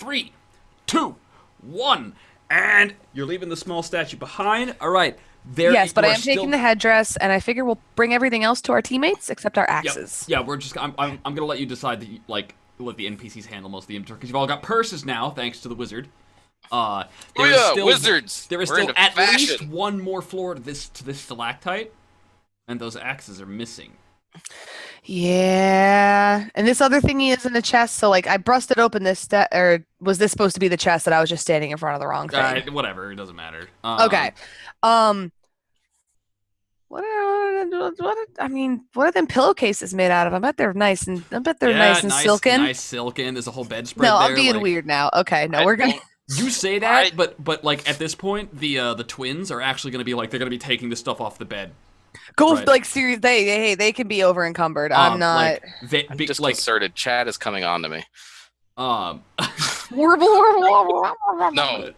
3, 2, 1, and you're leaving the small statue behind. All right. Yes, but You I are am still. taking the headdress, and I figure we'll bring everything else to our teammates except our Yep. axes. Yeah, we're just. I'm gonna let you decide that let the NPCs handle most of the inventory because you've all got purses now, thanks to the wizard. Uh, Oh there is yeah, still wizards. there is We're still into at least fashion. one more floor to this stalactite, and those axes are missing. Yeah, and this other thingy is in the chest, so like I busted open this or was this supposed to be the chest that I was just standing in front of the wrong thing? Whatever, it doesn't matter. Okay. Um, I mean, what are them pillowcases made out of? I bet they're Yeah, nice and silken. nice silken. There's a whole No, bedspread I'm there. being Like weird now. Okay, no, I we're gonna. don't. you say I that, but like at this point, the twins are actually gonna be like they're gonna be taking the stuff off the bed. Go Right. like serious. They can be over encumbered. I'm not. Like they I'm be, like disconcerted. Chad is coming on to me. um. No,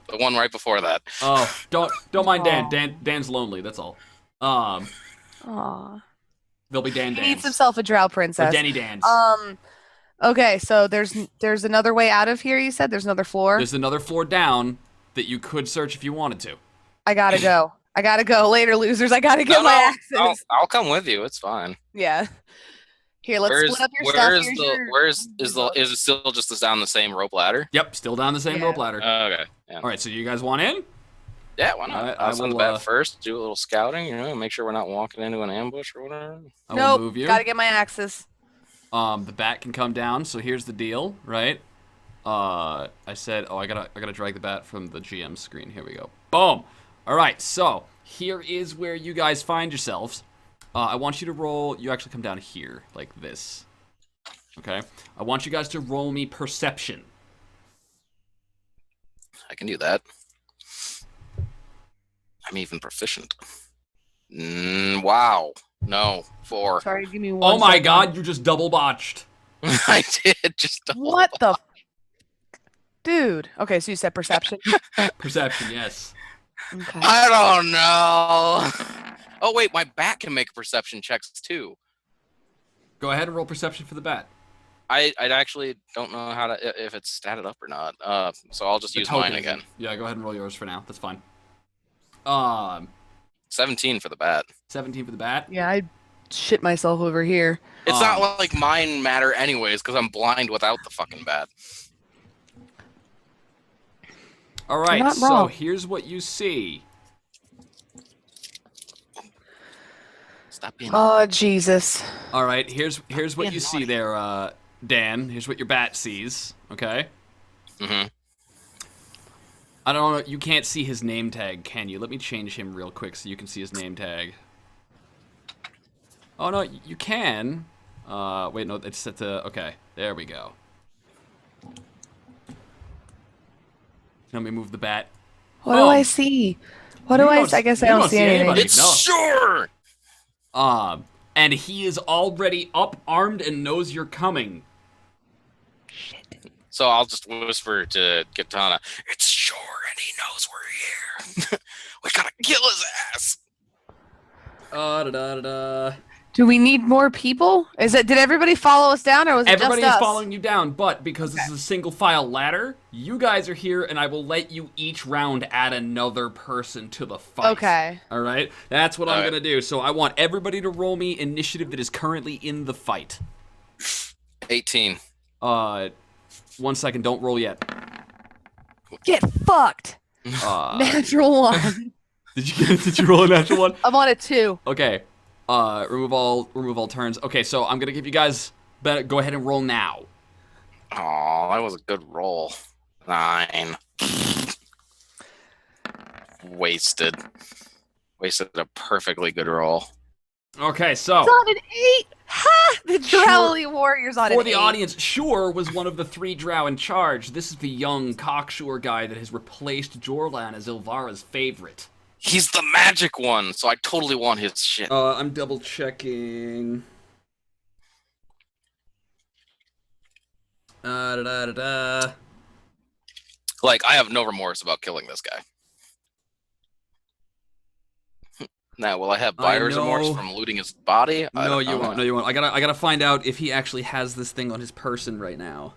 the one right before that. Oh, don't mind Dan. Aw. Dan's lonely. That's all. Aw. There'll be Dan He needs Dans himself a drow or princess. Danny Dans. Okay, so there's another way out of here. You said there's another floor. There's another floor down that you could search if you wanted to. I gotta go. I gotta go. Later, losers. I gotta get No, my no, axes. I'll come with you. It's fine. Yeah. Here, let's Where's split up your where stuff. is Here's the your. where's is it still just down the same rope ladder? Yep, still down the same Yeah. rope ladder. Okay. Yeah. All right, so you guys want in? Yeah, why not? Alright, I'll send the will, bat first, do a little scouting, make sure we're not walking into an ambush or whatever. I will Nope. move you. Gotta get my axes. The bat can come down. So here's the deal, right? I said, I gotta drag the bat from the GM screen. Here we go. Boom. All right, so here is where you guys find yourselves. I want you to roll. You actually come down here like this. Okay. I want you guys to roll me perception. I can do that. I'm even proficient. Wow. No. 4. Sorry, give me one. Oh my second. God! You just double botched. I did just What the? Dude. Okay, so you said perception. Perception, yes. Okay. I don't know. Oh wait, my bat can make perception checks too. Go ahead and roll perception for the bat. I actually don't know how to if it's statted up or not. So I'll just The use mine token. again. Yeah, go ahead and roll yours for now. That's fine. 17 for the bat. 17 for the bat. Yeah, I shit myself over here. It's not like mine matter anyways because I'm blind without the fucking bat. All right, not so wrong. here's what you see. Stop being. Oh Jesus. All right, here's what being you see naughty. there, Dan. Here's what your bat sees. Okay. Mm-hmm. I don't know. You can't see his name tag, can you? Let me change him real quick so you can see his name tag. Oh no, you can. Wait, no, it's set to. Okay, there we go. Let me move the bat. What do I see? What do You I? don't- I guess I you don't don't see see anything. anybody. It's No. sure. And he is already up, armed, and knows you're coming. So I'll just whisper to Katana, it's sure and he knows we're here. We gotta kill his ass. Da da da da. Do we need more people? Did everybody follow us down, or was it Everybody just is us? following you down, but because this is a single file ladder, you guys are here, and I will let you each round add another person to the fight. Okay. All right? That's what I'm Alright. going to do. So I want everybody to roll me initiative that is currently in the fight. 18. 1 second. Don't roll yet. Get fucked. Natural one. Did you roll a natural one? I'm on a 2. Okay. Remove all turns. Okay, so I'm going to give you guys go ahead and roll now. Oh, that was a good roll. 9. Wasted. Wasted a perfectly good roll. Okay, so It's on an 8. Ha! The Drowley Warriors on for an the 8. audience, Shore was one of the 3 drow in charge. This is the young cocksure guy that has replaced Jorlan as Ilvara's favorite. He's the magic one, so I totally want his shit. I'm double checking. Da, da, da, da. Like, I have no remorse about killing this guy. Now, will I have buyer's remorse know. from looting his body? I No, don't you know. won't. No, you won't. I gotta find out if he actually has this thing on his person right now.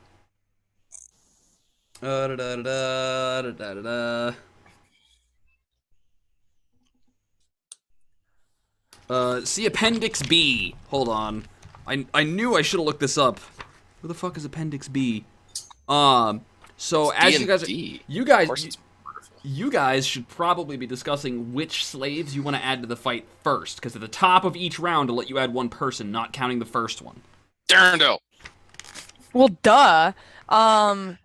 Da, da, da, da, da, da, da. See Appendix B. Hold on. I knew I should have looked this up. Who the fuck is Appendix B? So as you guys, you guys should probably be discussing which slaves you want to add to the fight first, because at the top of each round, to let you add one person, not counting the first one. Darndo. Well, duh.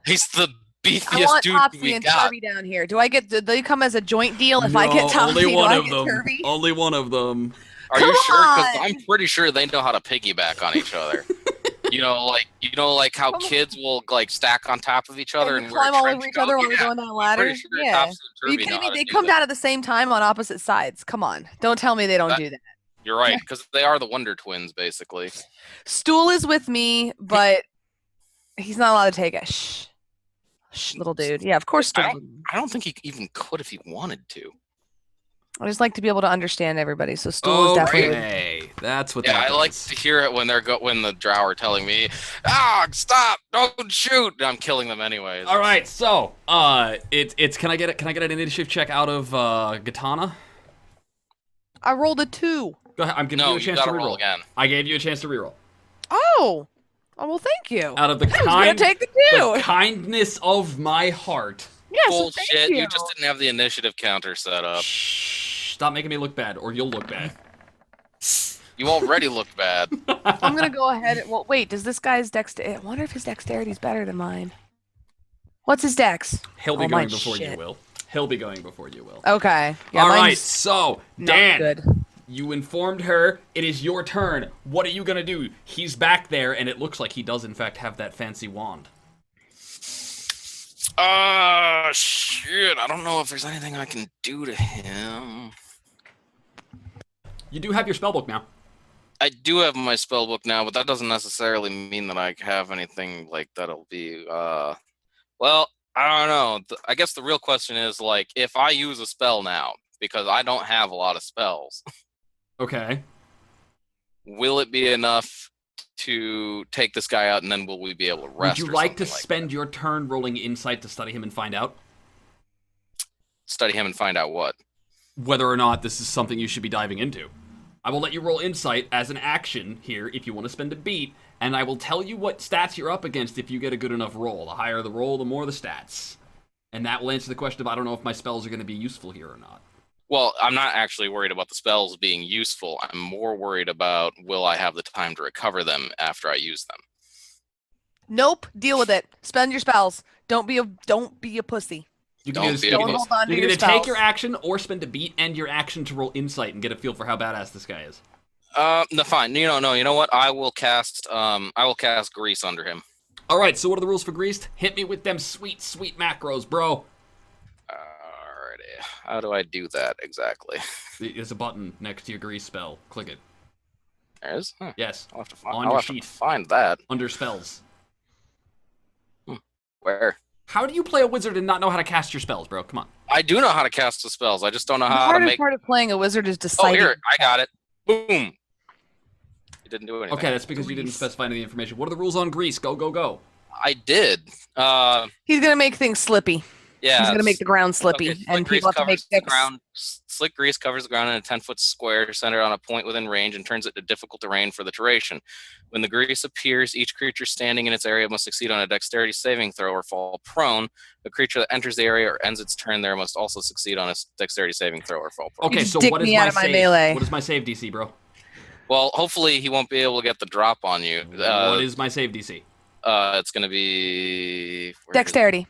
He's the I beefiest want dude Topsy we and got. Turvy down here. Do they come as a joint deal if No, I get Topsy? only one do I of get them. Turvy? Only one of them. Are you sure? Because on! I'm pretty sure they know how to piggyback on each other. you know, like how Come on. kids will like stack on top of each other and wear climb all trench over each coat? other while we're Yeah. going down a I'm ladder. pretty sure Yeah. Topsy Are you and Turvy know kidding me? how to They do come that. down at the same time on opposite sides. Come on. Don't tell me they don't do that. You're right, because they are the Wonder Twins, basically. Stool is with me, but he's not allowed to take it. Shh. Shh, little dude. Yeah, of course Stool. I don't think he even could if he wanted to. I just like to be able to understand everybody, so Stool is definitely. Okay, that's what Yeah, that I like does. to hear it when when the drow are telling me, stop, don't shoot. And I'm killing them anyways. All right, so it's can I get an initiative check out of Gitana? I rolled a 2. Go ahead. I'm giving No, you a you chance gotta to roll reroll again. I gave you a chance to reroll. Oh. Oh, well, thank you. Out of the I was gonna take the 2. kindness of my heart. Yes, Bullshit, thank you. you just didn't have the initiative counter set up. Shh, stop making me look bad, or you'll look bad. You already look bad. I'm gonna go ahead. Well, wait. Does this guy's dexterity? I wonder if his dexterity is better than mine. What's his dex? He'll be Oh, going mine before you shit. will. He'll be going before you will. Okay. Yeah, All right, mine's so not Dan, good. you informed her. It is your turn. What are you gonna do? He's back there, and it looks like he does in fact have that fancy wand. Shit. I don't know if there's anything I can do to him. You do have your spellbook now. I do have my spell book now, but that doesn't necessarily mean that I have anything like that'll be, well, I don't know. I guess the real question is, like, if I use a spell now, because I don't have a lot of spells, Okay. will it be enough to take this guy out, and then will we be able to rest? Would you or like to something spend your turn rolling insight to study him and find out study him and find out what? whether or not this is something you should be diving into? I will let you roll insight as an action here if you want to spend a beat, and I will tell you what stats you're up against if you get a good enough roll. The higher the roll, the more the stats. And that will answer the question of I don't know if my spells are going to be useful here or not. Well, I'm not actually worried about the spells being useful. I'm more worried about will I have the time to recover them after I use them. Nope. Deal with it. Spend your spells. Don't be a pussy. You Don't either, be you a can, pussy. Hold on to you can your either take spells. your action or spend a beat and your action to roll insight and get a feel for how badass this guy is. No, fine. No. You know what? I will cast Grease under him. All right, so what are the rules for Greased? Hit me with them sweet, sweet macros, bro. Alrighty. How do I do that exactly? There's a button next to your Grease spell. Click it. There is? Huh. Yes, I'll have to find, On I'll your have to sheet. find that. under spells. Where? How do you play a wizard and not know how to cast your spells, bro? Come on. I do know how to cast the spells. I just don't know The how to hardest make. part of playing a wizard is Oh, deciding. here. I got it. Boom. It didn't do anything. Okay, that's because you didn't Grease. specify any information. What are the rules on Grease? Go, go, go. I did. He's gonna make things slippy. Yeah. He's gonna make the ground slippy, Okay, and people have to make the decks. ground. Slick grease covers the ground in a 10-foot square centered on a point within range and turns it to difficult terrain for the duration. When the grease appears, each creature standing in its area must succeed on a dexterity saving throw or fall prone. The creature that enters the area or ends its turn there must also succeed on a dexterity saving throw or fall prone. Okay, just so dick what is me my out of my save? melee. What is my save DC, bro? Well, hopefully he won't be able to get the drop on you. What is my save DC? It's going to be... Dexterity.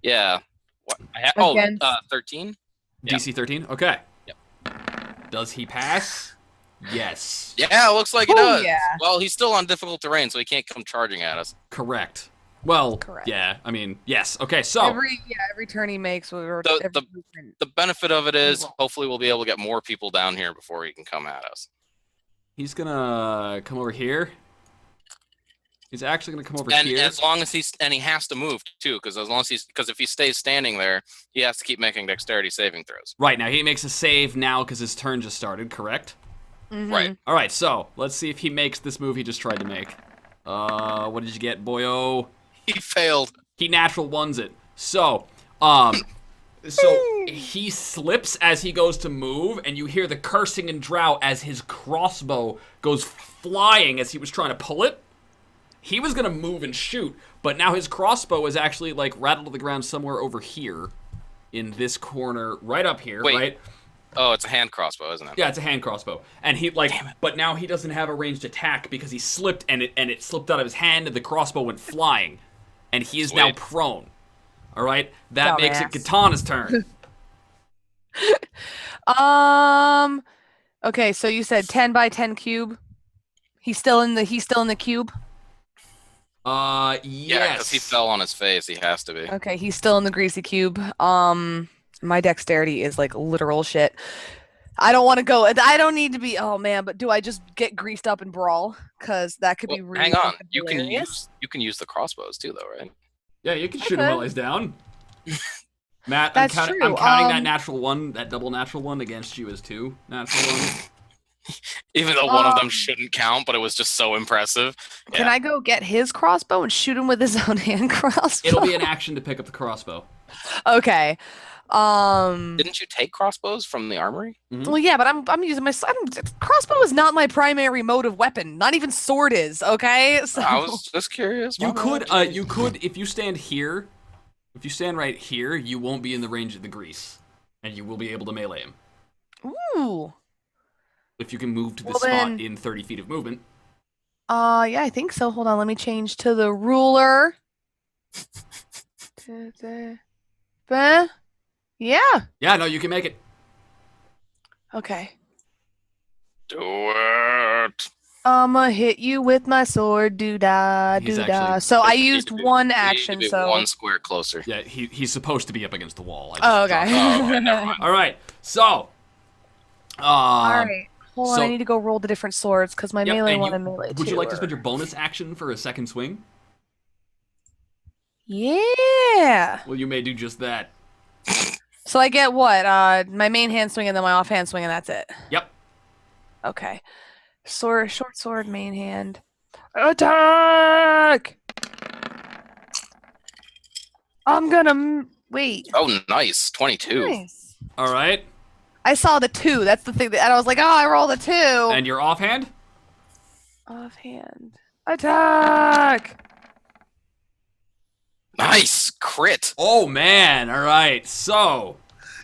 Yeah. What? Against- 13? DC 13? Okay. Yep. Does he pass? Yes. Yeah, it looks like he Oh, does. yeah. Well, he's still on difficult terrain, so he can't come charging at us. Correct. Well, Correct. yeah, I mean, yes. Okay, so Every turn he makes, The benefit of it is hopefully we'll be able to get more people down here before he can come at us. he's gonna come over here. He's actually gonna come over And here. as long as he has to move too, because if he stays standing there, he has to keep making dexterity saving throws. Right, now he makes a save now because his turn just started, correct? Right. All right, so let's see if he makes this move he just tried to make. What did you get, boyo? He failed. He natural ones it. So he slips as he goes to move, and you hear the cursing and drought as his crossbow goes flying as he was trying to pull it. He was gonna move and shoot, but now his crossbow is actually like rattled to the ground somewhere over here, in this corner, right up here, right? Oh, it's a hand crossbow, isn't it? Yeah, it's a hand crossbow, and he like, but now he doesn't have a ranged attack because he slipped, and it slipped out of his hand, and the crossbow went flying, and he is now prone. All right, that makes it Katana's turn. Okay, so you said 10 by 10 cube. He's still in the cube. Yes. Yeah, because he fell on his face. He has to be. Okay, he's still in the greasy cube. My dexterity is like literal shit. I don't want to go. I don't need to be. Oh man, but do I just get greased up and brawl? Because that could be really. Hang on, you hilarious. can use the crossbows too, though, right? Yeah, you can shoot him while he's down. Matt, That's I'm true. counting that natural one, that double natural one against you as 2 natural ones. Even though one of them shouldn't count, but it was just so impressive. Yeah. Can I go get his crossbow and shoot him with his own hand crossbow? It'll be an action to pick up the crossbow. Okay. Didn't you take crossbows from the armory? Mm-hmm. Well, yeah, but I'm using my crossbow is not my primary mode of weapon. Not even sword is. Okay. So I was just curious. You could if you stand here, if you stand right here, you won't be in the range of the grease, and you will be able to melee him. Ooh. If you can move to the spot in 30 feet of movement. Yeah, I think so. Hold on, let me change to the ruler. Yeah. Yeah, no, you can make it. Okay. Do it. I'ma hit you with my sword, doo-dah, doo-dah. So I used one action, so... 1 square closer. Yeah, he's supposed to be up against the wall. Oh, okay. Okay, never mind. All right, so... Alright, hold on, I need to go roll the different swords, because my melee one and melee 2 Would you like to spend your bonus action for a second swing? Yeah! Well, you may do just that. So I get what? My main hand swing and then my offhand swing, and that's it? Yep. Okay. Short sword, main hand. Attack! I'm gonna wait. Oh, nice. 22. Nice. All right. I saw the 2. That's the thing. And I was like, oh, I rolled a 2. And your offhand? Offhand. Attack! Nice. Crit. Oh, man. All right. So...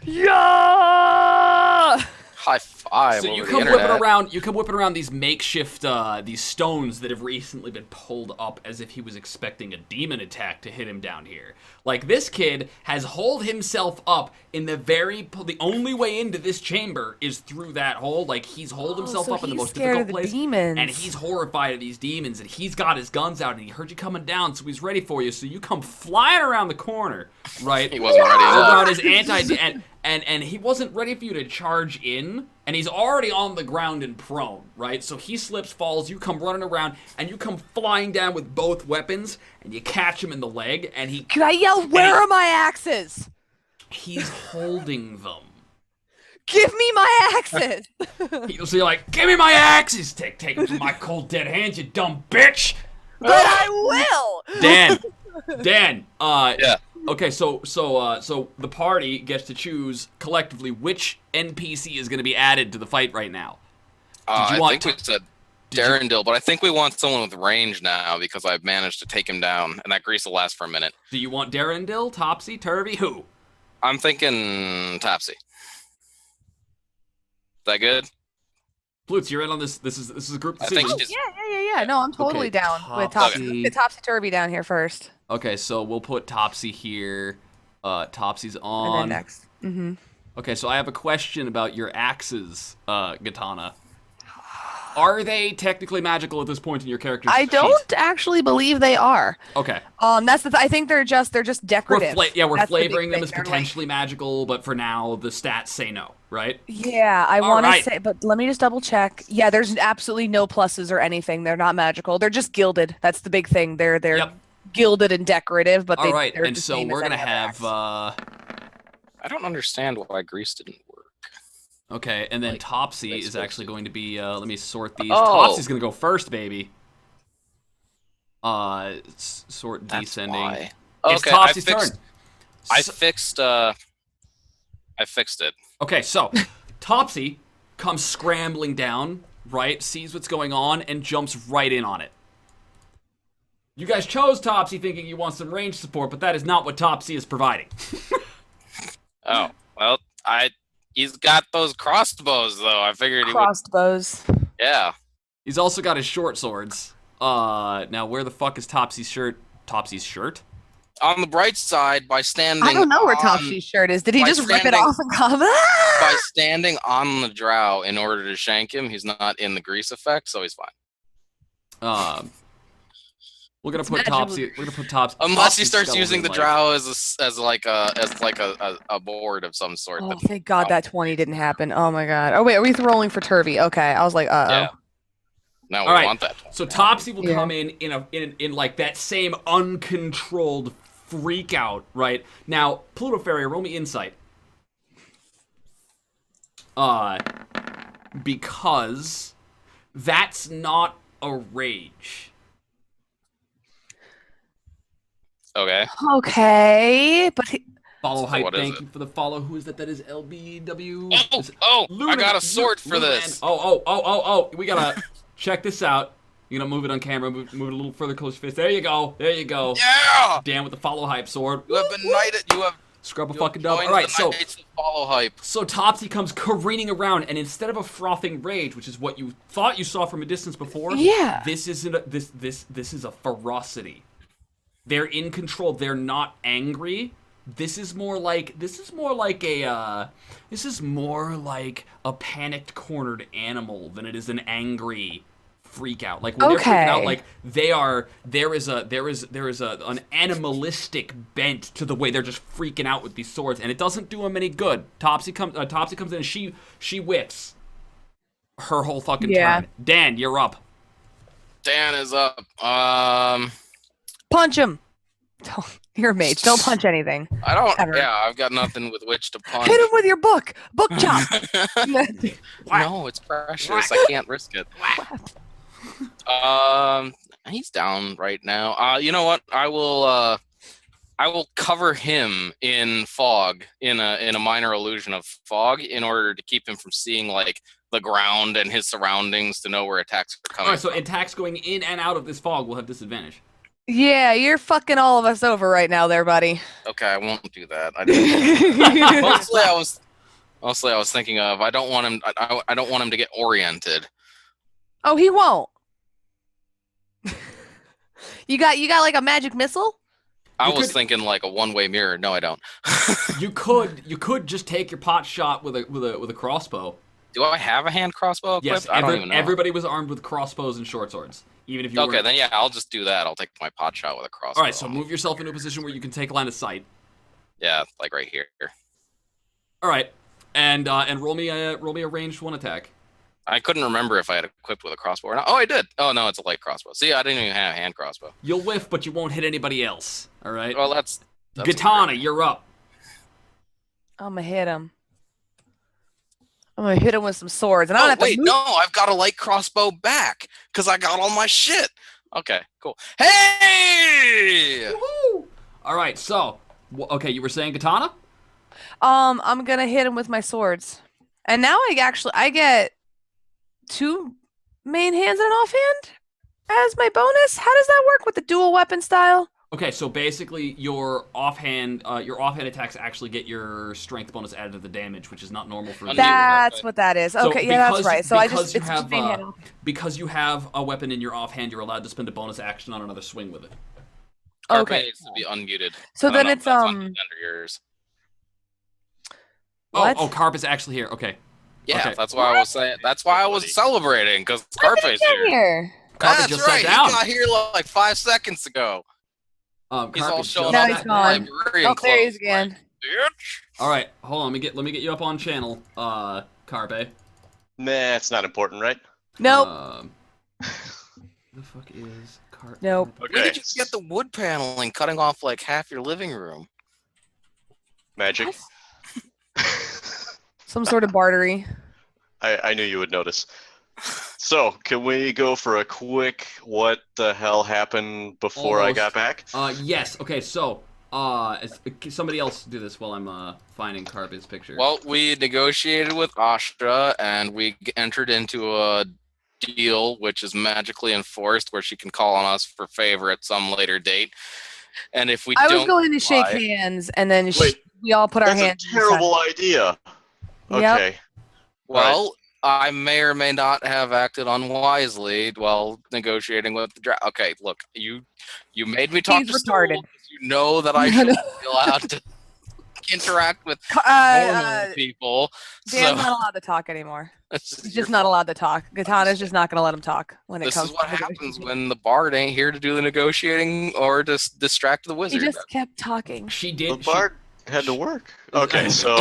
Yeah! High five. So you over come the internet. whipping around these makeshift these stones that have recently been pulled up as if he was expecting a demon attack to hit him down here. Like, this kid has holed himself up in the only way into this chamber is through that hole. Like, he's holed himself so up in the he's most scared difficult of the place. demons. And he's horrified of these demons, and he's got his guns out, and he heard you coming down, so he's ready for you. So you come flying around the corner, right? He wasn't ready. Around his and he wasn't ready for you to charge in, and he's already on the ground and prone, right? So he slips, falls, you come running around, and you come flying down with both weapons, and you catch him in the leg, and he... Can I yell, where are my axes? He's holding them. Give me my axes! So you're like, give me my axes! Take them from my cold dead hands, you dumb bitch! But I will! Dan, Yeah. okay, so the party gets to choose collectively which NPC is going to be added to the fight right now. I think we said Darendil, but I think we want someone with range now because I've managed to take him down, and that grease will last for a minute. Do you want Darendil, Topsy, Turvy, who? I'm thinking Topsy. Is that good? Plutz, you're in on this. This is a group I think decision. she's- Yeah. No, I'm totally Okay, down with Topsy. Topsy. Let's get Topsy-Turvy down here first. Okay, so we'll put Topsy here. Topsy's on. And then next. Mm-hmm. Okay, so I have a question about your axes, Katana. Are they technically magical at this point in your character's I sheet? don't actually believe they are. Okay. That's I think they're just decorative. We're That's the flavoring big them thing. as They're potentially magical, but for now the stats say no, right? Yeah, I All want right. to say, but let me just double check. Yeah, there's absolutely no pluses or anything. They're not magical. They're just gilded. That's the big thing. They're Yep. gilded and decorative, but All right, they're and the so same as we're gonna any other have. axe. I don't understand why grease didn't work. Okay, and then Like, Topsy that's is supposed actually to. going to be. Let me sort these. Oh. Topsy's gonna go first, baby. Sort That's descending. why. It's Okay, Topsy's turn. I So- fixed it. Okay, so Topsy comes scrambling down, right? Sees what's going on and jumps right in on it. You guys chose Topsy thinking you want some range support, but that is not what Topsy is providing. Oh, well, he's got those crossbows though. I figured he would. Crossbows. Yeah. He's also got his short swords. Now where the fuck is Topsy's shirt? Topsy's shirt? On the bright side, by standing. I don't know where on- Topsy's shirt is. Did he by just rip it standing- off and come? By standing on the drow in order to shank him, he's not in the grease effect, so he's fine. We're gonna It's put magical. Topsy. We're gonna put Topsy. Unless he Topsy's starts skeleton, using the like- drow as like a board of some sort. Oh, that- thank God that 20 didn't happen. Oh my God. Oh wait, are we rolling for Turvy? Okay, I was like, uh oh. Yeah. No, we All right, want that. So Topsy will Yeah. come in like that same uncontrolled freak out, right? Now, Pluto Fairy, roll me insight. Because that's not a rage. Okay. Okay, but Follow hype, what is thank it? you for the follow. Who is that? That is LBW. Oh, Is it I Luna- got a sword for Luna this. and- Oh. We gotta check this out. You gonna move it on camera, move it a little further close to your face. There you go. Yeah! Dan with the follow hype sword. You have been knighted. You have Scrub a you fucking have dub. joined Alright, the so Knights of follow hype. Topsy comes careening around, and instead of a frothing rage, which is what you thought you saw from a distance before, Yeah. this isn't a, this is a ferocity. They're in control. They're not angry. This is more like a panicked, cornered animal than it is an angry freak out. Like when they're freaking out, Okay. like there is an animalistic bent to the way they're just freaking out with these swords, and it doesn't do them any good. Topsy comes in and she whiffs her whole fucking Yeah. turn. Dan, you're up. Dan is up. punch him. You're a mage. Don't punch anything. I don't. Ever. Yeah, I've got nothing with which to punch. Hit him with your book. Book chop. No, it's precious. I can't risk it. He's down right now. You know what? I will cover him in fog, in a minor illusion of fog, in order to keep him from seeing like the ground and his surroundings to know where attacks are coming. Alright, so attacks going in and out of this fog will have disadvantage. Yeah, you're fucking all of us over right now, there, buddy. Okay, I won't do that. I didn't. Mostly, I was thinking of. I don't want him. I don't want him to get oriented. Oh, he won't. You got like a magic missile? I You was could- thinking like a one-way mirror. No, I don't. You could just take your pot shot with a crossbow. Do I have a hand crossbow equipped? Yes, I don't even know. everybody was armed with crossbows and short swords. Even if you Okay, weren't. then yeah, I'll just do that. I'll take my pot shot with a crossbow. All right, so move yourself into a position where you can take line of sight. Yeah, like right here. All right, and roll me a ranged one attack. I couldn't remember if I had equipped with a crossbow or not. Oh, I did. Oh no, it's a light crossbow. See, I didn't even have a hand crossbow. You'll whiff, but you won't hit anybody else. All right. Well, that's Katana, you're up. I'm gonna hit him. I'm gonna hit him with some swords, and I don't Oh have wait, to move. no, I've got a light crossbow back because I got all my shit. Okay, cool. Hey! Woohoo! All right, so okay, you were saying katana? I'm gonna hit him with my swords, and now I get 2 main hands and an offhand as my bonus. How does that work with the dual weapon style? Okay, so basically your offhand attacks actually get your strength bonus added to the damage, which is not normal for. That's what that is. So Okay, yeah, that's because- right. So because you it's have just main hand. because you have a weapon in your offhand, you're allowed to spend a bonus action on another swing with it. Carpe Okay. needs to be unmuted. So I don't then know if it's that's under yours. What? Oh, Carp is actually here. Okay. Yeah, Okay. that's why I was saying. That's why I was celebrating because When did Carpe's he get here. here? Carpe That's just right. sat down. He got here like 5 seconds ago. He's Carp all is showing Now off he's his gone. librarian Oh, there he is clothes, again. bitch. All right, hold on. Let me get you up on channel, Carpe. Nah, it's not important, right? Nope. The fuck is Carpe? Nope. Where Okay. did you get the wood paneling cutting off like half your living room? Magic. What? Some sort of bartery. I knew you would notice. So, can we go for a quick what the hell happened before I Almost. got back? Yes. Okay. So Somebody else do this while I'm finding Carpet's picture. Well, we negotiated with Astra, and we entered into a deal which is magically enforced, where she can call on us for favor at some later date. And if we I don't was going to shake comply- hands, and then Wait, we all put our That's a hands. terrible idea. Yep. Okay. Well, I may or may not have acted unwisely while negotiating with the draft. Okay, look, you made me talk He's to retarded. Stool. You know that I should be allowed to interact with normal people. Dan's So not allowed to talk anymore. this is He's your just not allowed to talk. Katana's just not going to let him talk when it This comes is what to happens negotiating. when the bard ain't here to do the negotiating or to distract the He wizard. just kept talking. She The did. bard had to work. Okay, so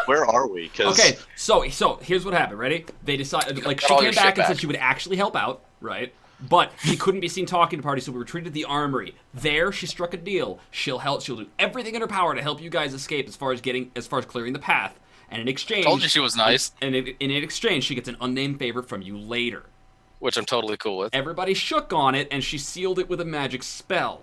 where are we? 'Cause Okay, so here's what happened. Ready? They decided, like, Got she all came your back shit and said back. she would actually help out, right? But she couldn't be seen talking to party, so we retreated to the armory. There, she struck a deal. She'll help. She'll do everything in her power to help you guys escape, as far as clearing the path. And in exchange, Told you she was nice, And in exchange, she gets an unnamed favor from you later. which I'm totally cool with. Everybody shook on it, and she sealed it with a magic spell.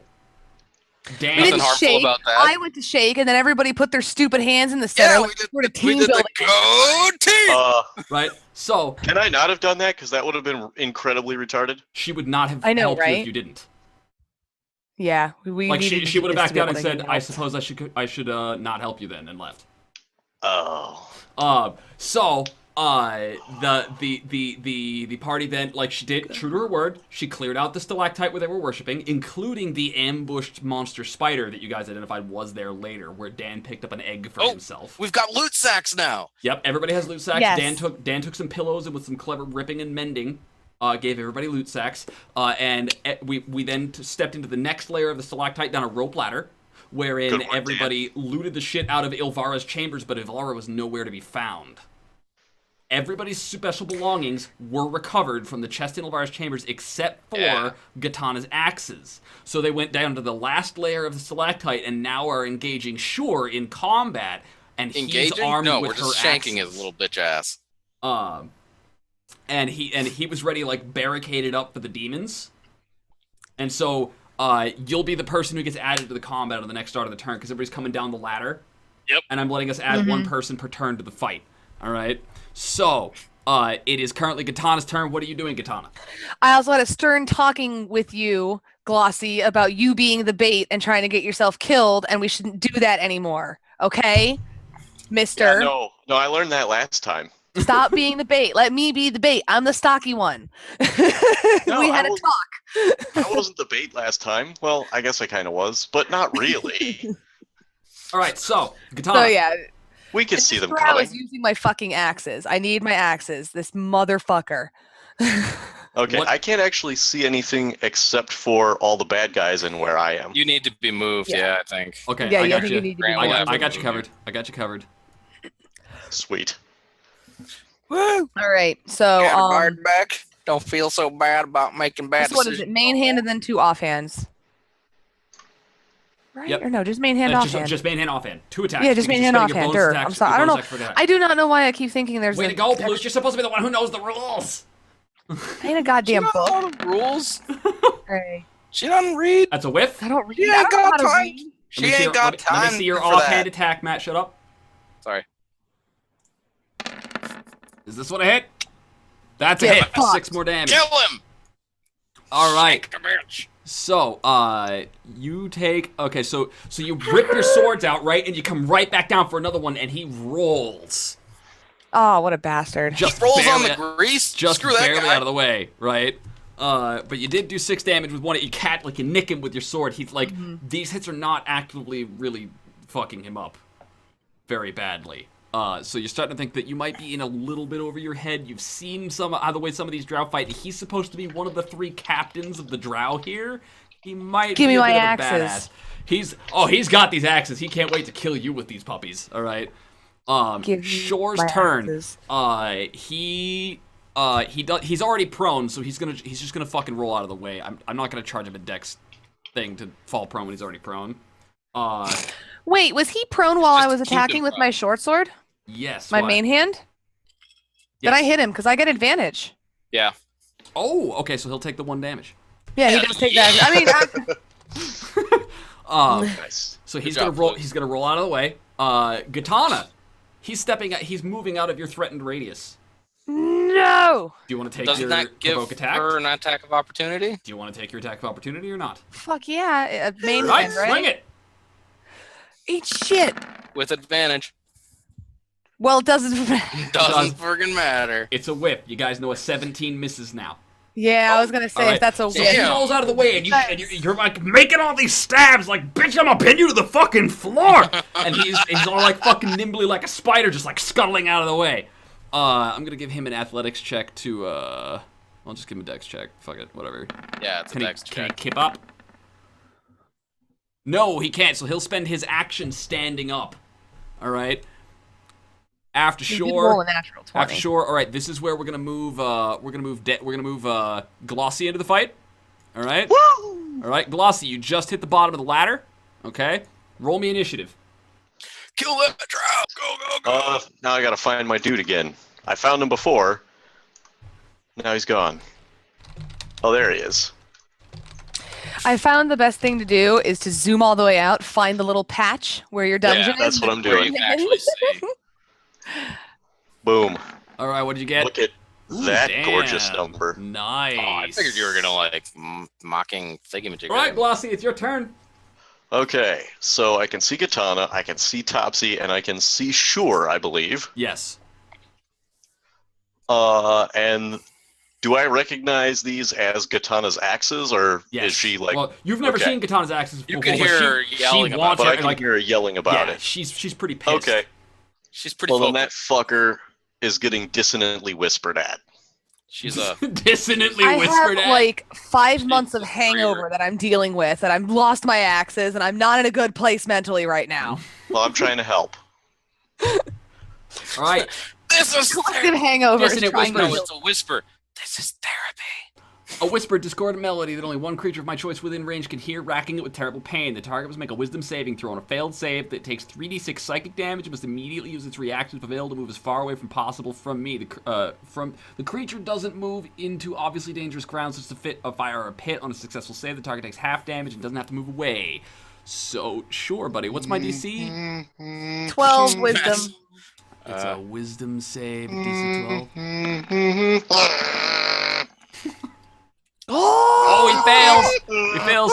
Dan, We Nothing didn't harmful shake. about that. I went to shake, and then everybody put their stupid hands in the center. Yeah, like sort of we team did the building. go team. right? So Can I not have done that? Because that would have been incredibly retarded. she would not have I know, helped you right? if you didn't. Yeah, we Like needed she would have this backed to be down able and to said, get "I help. suppose I should not help you then," and left. Oh. So the party then, like, she did, true to her word, she cleared out the stalactite where they were worshiping, including the ambushed monster spider that you guys identified was there later, where Dan picked up an egg for himself. We've got loot sacks now. Yep, everybody has loot sacks. Yes. Dan took some pillows and with some clever ripping and mending, gave everybody loot sacks. We then stepped into the next layer of the stalactite down a rope ladder, wherein Good work, Dan. everybody looted the shit out of Ilvara's chambers, but Ilvara was nowhere to be found. Everybody's special belongings were recovered from the chest in Ilvara's chambers except for Gatana's axes. So they went down to the last layer of the stalactite and now are engaging Shore in combat, and he's Engaging? armed No, with we're her just shanking axes. his little bitch ass. And he was ready, like, barricaded up for the demons. And so you'll be the person who gets added to the combat on the next start of the turn, because everybody's coming down the ladder. Yep. And I'm letting us add one person per turn to the fight. All right? So, it is currently Katana's turn. What are you doing, Katana? I also had a stern talking with you, Glossy, about you being the bait and trying to get yourself killed, and we shouldn't do that anymore. Okay, Mister? Yeah, no, I learned that last time. Stop being the bait. Let me be the bait. I'm the stocky one. No, we had I a was- talk. I wasn't the bait last time. Well, I guess I kind of was, but not really. All right, so, Katana. So yeah, We could see them I was coming. using my fucking axes. I need my axes. This motherfucker. Okay, What- I can't actually see anything except for all the bad guys and where I am. You need to be moved, Yeah. I think. Okay, Yeah, I you got think you. you need to be Grant I will got, have I to got you move covered. I got you covered. Sweet. Woo! All right. So back. Don't feel so bad about making bad so what is it? Main hand and then two offhands. Right? Yep. Or no, just main hand offhand. Just main hand offhand. 2 attacks. Yeah, just because main you're hand spending your offhand. bonus Sure. attacks- I'm sorry. your I don't bonus know. attack for attack. I do not know why I keep thinking there's Way a to go, Ploosh. You're supposed to be the one who knows the rules. ain't a goddamn She book. don't know the rules. Right. She doesn't read. That's a whiff. I don't read. She I ain't don't know got how to time. read. She Let me see ain't your- got let time me see your for offhand that. attack, Matt. Shut up. Sorry. Is this one a hit? That's a Get hit. fucked. 6 more damage. Kill him! All right. Shake the bitch. So, you take... Okay, so you rip your swords out, right? And you come right back down for another one, and he rolls. Oh, what a bastard. Just Rolls on barely, the grease. just Screw that barely guy. out of the way, right? But you did do 6 damage with one. You nick him with your sword. He's like, these hits are not actively really fucking him up very badly. So you're starting to think that you might be in a little bit over your head. You've seen the way some of these drow fight. He's supposed to be one of the 3 captains of the drow here. He might Give be me a my bit axes. of a badass. He's got these axes. He can't wait to kill you with these puppies. All right. Give me Shore's my turn. axes. He's already prone, so he's just gonna fucking roll out of the way. I'm not gonna charge him a dex thing to fall prone when he's already prone. Wait, was he prone while I Just was keep him attacking with prone. my short sword? Yes. My what? main hand? Did Yes. I hit him? Because I get advantage. Yeah. Oh, okay. So he'll take the 1 damage. Yeah, he does take that. I mean, Nice. So he's Good gonna job, roll. Luke. He's gonna roll out of the way. Katana, he's moving out of your threatened radius. No. Do you want to take Doesn't your that give provoke attack? her an attack of opportunity? Do you want to take your attack of opportunity or not? Fuck yeah. Main Right, hand, right? swing it. Eat shit. With advantage. Well, it doesn't. Doesn't friggin' matter. It's a whip. You guys know a 17 misses now. Yeah, I was gonna say All right. if that's a So whip. he rolls out of the way, and you're like making all these stabs, like, bitch, I'm gonna pin you to the fucking floor. And he's all like fucking nimbly like a spider, just like scuttling out of the way. I'm gonna give him an athletics check to I'll just give him a dex check. Fuck it, whatever. Yeah, it's a dex Can he check. kip up? No, he can't. So he'll spend his action standing up. All right. After You did roll shore. a natural 20. After shore. All right. This is where we're gonna move. Glossy into the fight. All right. Woo! All right, Glossy. You just hit the bottom of the ladder. Okay. Roll me initiative. Kill that trap! Go, go, go! Now I gotta find my dude again. I found him before. Now he's gone. Oh, there he is. I found the best thing to do is to zoom all the way out, find the little patch where your dungeon is. that's what I'm Where doing. you can actually see. Boom. All right. What did you get? Look at Ooh, that damn. gorgeous number. Nice. Oh, I figured you were gonna like mocking thingamajig. All right, Glossy. It's your turn. Okay, so I can see Katana, I can see Topsy, and I can see Shure, I believe. Yes. And do I recognize these as Katana's axes, or Yes. is she like? Well, you've never Okay. seen Katana's axes before. You can but hear her she yelling about wants it. But I it, can like, hear her yelling about yeah, it. she's pretty pissed. Okay, She's pretty well then focused. that fucker is getting dissonantly whispered at. She's a Dissonantly I whispered have at. like 5 months of Jesus, hangover Freer. that I'm dealing with, and I've lost my axes, and I'm not in a good place mentally right now. Well, I'm trying to help. All right. this is Collective hangover is Dissonant trying to whispers. No, kill it's a whisper. This is therapy. A whispered, discordant melody that only one creature of my choice within range can hear, racking it with terrible pain. The target must make a wisdom saving throw. On a failed save that takes 3d6 psychic damage, it must immediately use its reaction if available to move as far away from possible from me. The creature doesn't move into obviously dangerous ground, such as a fit, a fire, or a pit. On a successful save, the target takes half damage and doesn't have to move away. So, sure, buddy. What's my DC? 12 wisdom. It's a wisdom save, DC 12. Oh, he fails! He fails.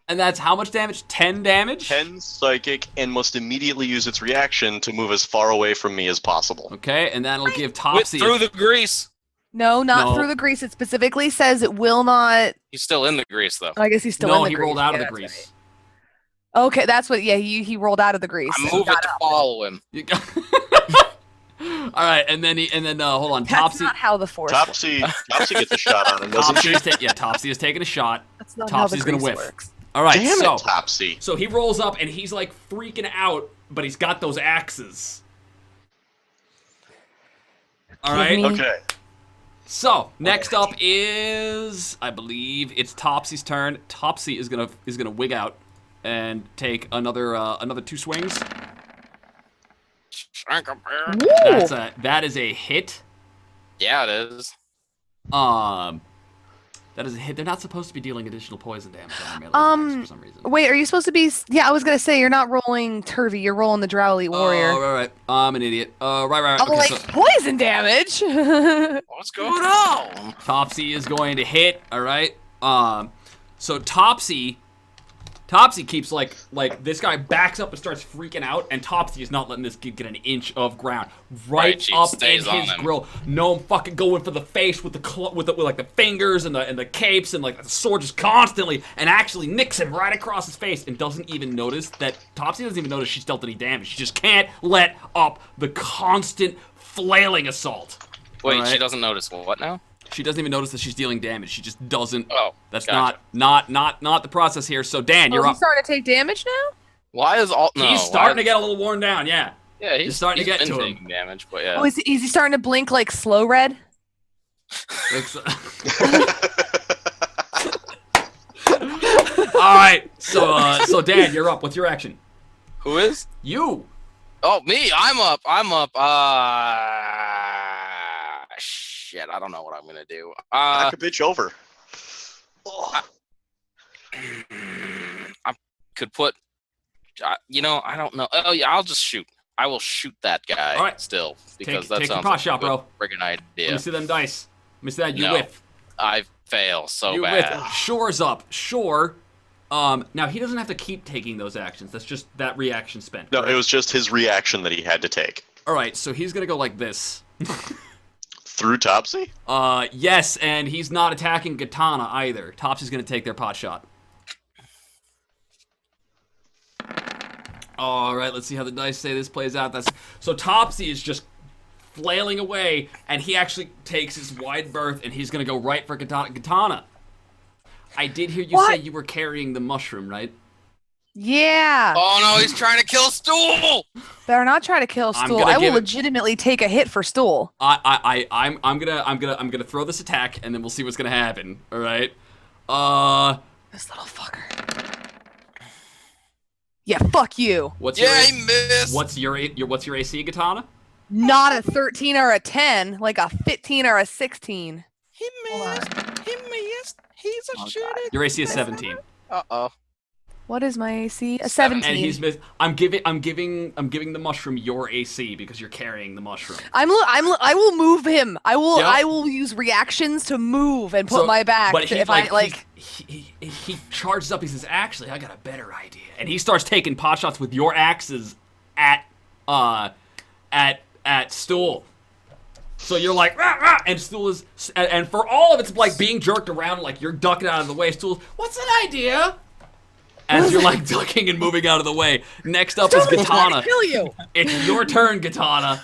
And that's how much damage? 10 damage? 10 psychic and must immediately use its reaction to move as far away from me as possible. Okay, and that'll give Whip Topsy. through the grease. No, not No. through the grease. It specifically says it will not. He's still in the grease though. I guess he's still in No, the he grease. rolled out of Yeah, the that's grease. right. Okay, that's what. Yeah, he rolled out of the grease. I'm and he moving got to up. follow him. You got- All right, and then hold on. That's Topsy. not how the force works. Topsy gets a shot on him, doesn't she? Topsy is taking a shot. That's not Topsy's how the gonna grease whiff. works. All right, Damn so it, Topsy. so he rolls up and he's like freaking out, but he's got those axes. All right. me- Okay. So next up is, I believe it's Topsy's turn. Topsy is gonna wig out and take another 2 swings. Shrink a bear. Woo! That is a hit. Yeah, it is. That is a hit. They're not supposed to be dealing additional poison damage on their melee attacks for some reason. Wait, are you supposed to be? Yeah, I was gonna say you're not rolling Turvy. You're rolling the Drow Elite Warrior. Oh, right. I'm an idiot. Right. I'm Okay, like so poison damage. What's going on? Topsy is going to hit. All right. So Topsy keeps like this guy backs up and starts freaking out, and Topsy is not letting this kid get an inch of ground. Right she up stays in on his him. grill. No, I'm fucking going for the face with with like the fingers and the capes and like the sword just constantly, and actually nicks him right across his face and doesn't even notice that Topsy doesn't even notice she's dealt any damage. She just can't let up the constant flailing assault. Wait, Alright. she doesn't notice what now? She doesn't even notice that she's dealing damage. She just doesn't. Oh, That's gotcha. not the process here. So Dan, you're He's up. starting to take damage now. Why is all? No, He's starting to get a little worn down. Yeah. Yeah, He's starting to get been to him. taking damage, but yeah. Oh, is he starting to blink like slow red? It's- All right. So Dan, you're up. What's your action? Who is? You. Oh, me. I'm up. Shit. I don't know what I'm gonna do. Knock a bitch over. Oh. I'm could put. You know, I don't know. Oh yeah, I'll just shoot. I will shoot that guy. All right. Still, because Take that your sounds pot like shot, a bro. friggin' idea. Let me see them dice. Let me see that. You No. whiff. I fail so You bad. whiff. Shore's up. Shore. Now he doesn't have to keep taking those actions. That's just that reaction spent. No, correct? it was just his reaction that he had to take. All right, so he's gonna go like this. Through Topsy? Yes, and he's not attacking Katana either. Topsy's gonna take their pot shot. All right, let's see how the dice say this plays out. So Topsy is just flailing away, and he actually takes his wide berth, and he's gonna go right for Katana. I did hear you say you were carrying the mushroom, right? Yeah. Oh no, he's trying to kill Stool! Better not try to kill I'm Stool. gonna I will give it- legitimately take a hit for Stool. I'm gonna throw this attack, and then we'll see what's gonna happen. All right. This little fucker. Yeah, fuck you. What's Yeah, your he missed! what's your AC, Katana? Not a 13 or a 10, like a 15 or a 16. He Hold on. missed! He missed! He's a Oh, shooter! Your AC is 17. Uh-oh. What is my AC? A 17. And he's missed. I'm giving the mushroom your AC because you're carrying the mushroom. I will move him. Yep. I will use reactions to move and put So- my back. But he, if like, I like. he charges up. He says, "Actually, I got a better idea." And he starts taking pot shots with your axes at Stool. So you're like, rah, rah, and Stool is, and for all of it's like being jerked around, like you're ducking out of the way. Stool, what's an idea? As you're like ducking and moving out of the way. Next up is Katana. Kill you. It's your turn, Katana.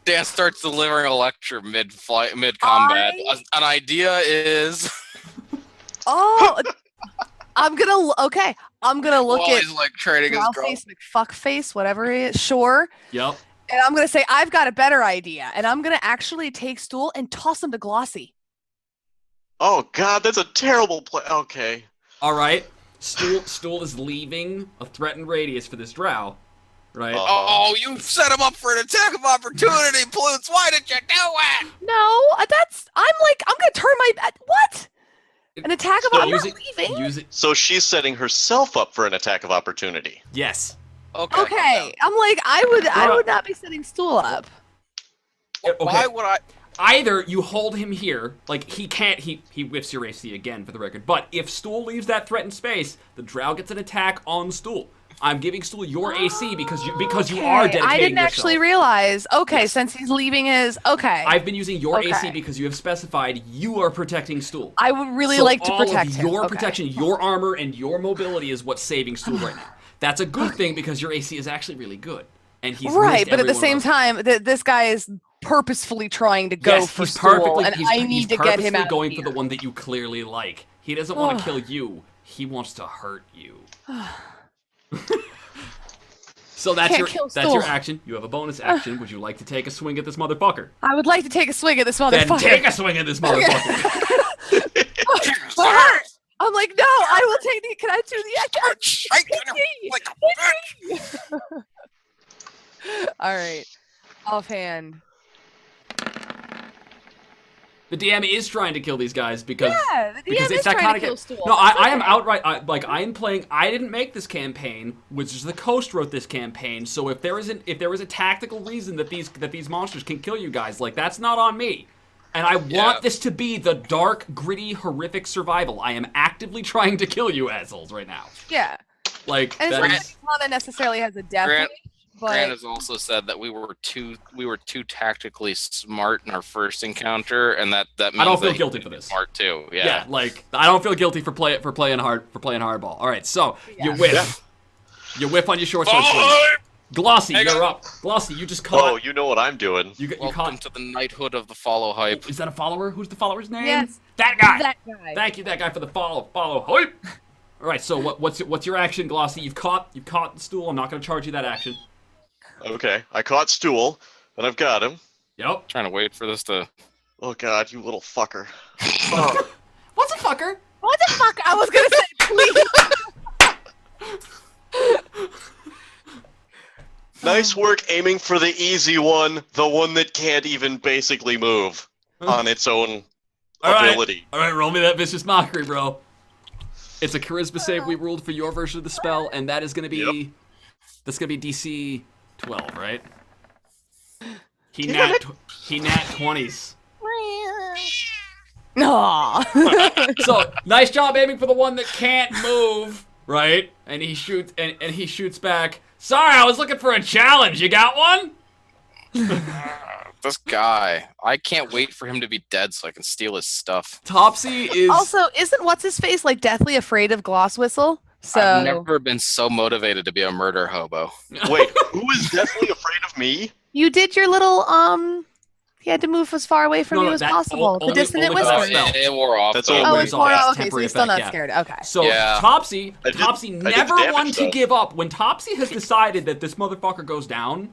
Dan starts delivering a lecture mid-flight, mid-combat. An idea is... Oh, I'm gonna look While at he's like trading his girl. face, McFuckface, whatever it is. Sure. Yep. And I'm gonna say I've got a better idea, and I'm gonna actually take Stool and toss him to Glossy. Oh god, that's a terrible play. Okay. All right. Stool is leaving a threatened radius for this drow, right? Oh, you set him up for an attack of opportunity, Plutes. Why did you do it? No, I'm gonna turn my what? An attack of So I'm use not it. leaving. Use it. So she's setting herself up for an attack of opportunity. Yes. Okay. Okay, I'm like I would not be setting Stool up. Okay. Why would I? Either you hold him here, like he can't, he whiffs your AC again for the record, but if Stool leaves that threatened space, the drow gets an attack on Stool. I'm giving Stool your AC because you are dedicating I didn't yourself. actually realize. Okay, Yes. since he's leaving his okay. I've been using your AC Okay. because you have specified you are protecting Stool. I would really So like to all protect of him. your Okay. protection, your armor, and your mobility is what's saving Stool right now. That's a good thing because your AC is actually really good, and he's Right, missed but at the every same one of those. time, this guy is purposefully trying to go Yes, for he's Stool, perfectly, and I need to get him purposely out of going here. for the one that you clearly like. He doesn't want to kill you. He wants to hurt you. So that's Can't kill your Stool. action. You have a bonus action. Would you like to take a swing at this motherfucker? I would like to take a swing at this Then motherfucker. take a swing at this motherfucker. My heart! I'm like, no, I will take the. Can I do the? Like All right, offhand. The DM is trying to kill these guys because Yeah, the because DM it's is that trying kind to of kill game. Stool. No, That's I am okay. outright I am playing. I didn't make this campaign, which is the Coast wrote this campaign. So if there is a tactical reason that these monsters can kill you guys, like that's not on me. And I want this to be the dark, gritty, horrific survival. I am actively trying to kill you assholes right now. Yeah, Like and it's that not is. that Katana necessarily has a death Grant- wish, but Grant has also said that we were too tactically smart in our first encounter, and that means I don't feel that guilty he's for this. Smart too. Yeah. Yeah. Like I don't feel guilty for playing hardball. All right, so you Yeah. whiff. You whiff on your short sword swing. Oh, Glossy, Hang you're on. up. Glossy, you just caught. Oh, you know what I'm doing. You welcome caught. to the knighthood of the follow hype. Is that a follower? Who's the follower's name? Yes, That guy. that guy. Thank you, that guy, for the follow. Hype. All right, so what's your action, Glossy? You've caught the stool. I'm not gonna charge you that action. Okay, I caught Stool, and I've got him. Yep. Trying to wait for this to. Oh god, you little fucker. What's a fucker? What the fuck? I was gonna say, please. Nice work aiming for the easy one, the one that can't even basically move on its own All right. ability. All right, roll me that vicious mockery, bro. It's a charisma save we ruled for your version of the spell, and that is going to be that's going to be DC 12, right? He nat 20s. Aw. So nice job aiming for the one that can't move, right? And he shoots and he shoots back. Sorry, I was looking for a challenge. You got one? This guy. I can't wait for him to be dead so I can steal his stuff. Topsy is Also, isn't what's his face like deathly afraid of Gloss Whistle? So I've never been so motivated to be a murder hobo. Wait, who is deathly afraid of me? you did your little He had to move as far away from No, you no, as that- possible. The only- dissonant only for that whisper. spell. It wore off. That's though. all Oh, wears it's off. more It's okay, so temporary you're still not effect, yeah. scared. Okay. So Yeah. Topsy I did never the damage, one to though. give up. When Topsy has decided that this motherfucker goes down,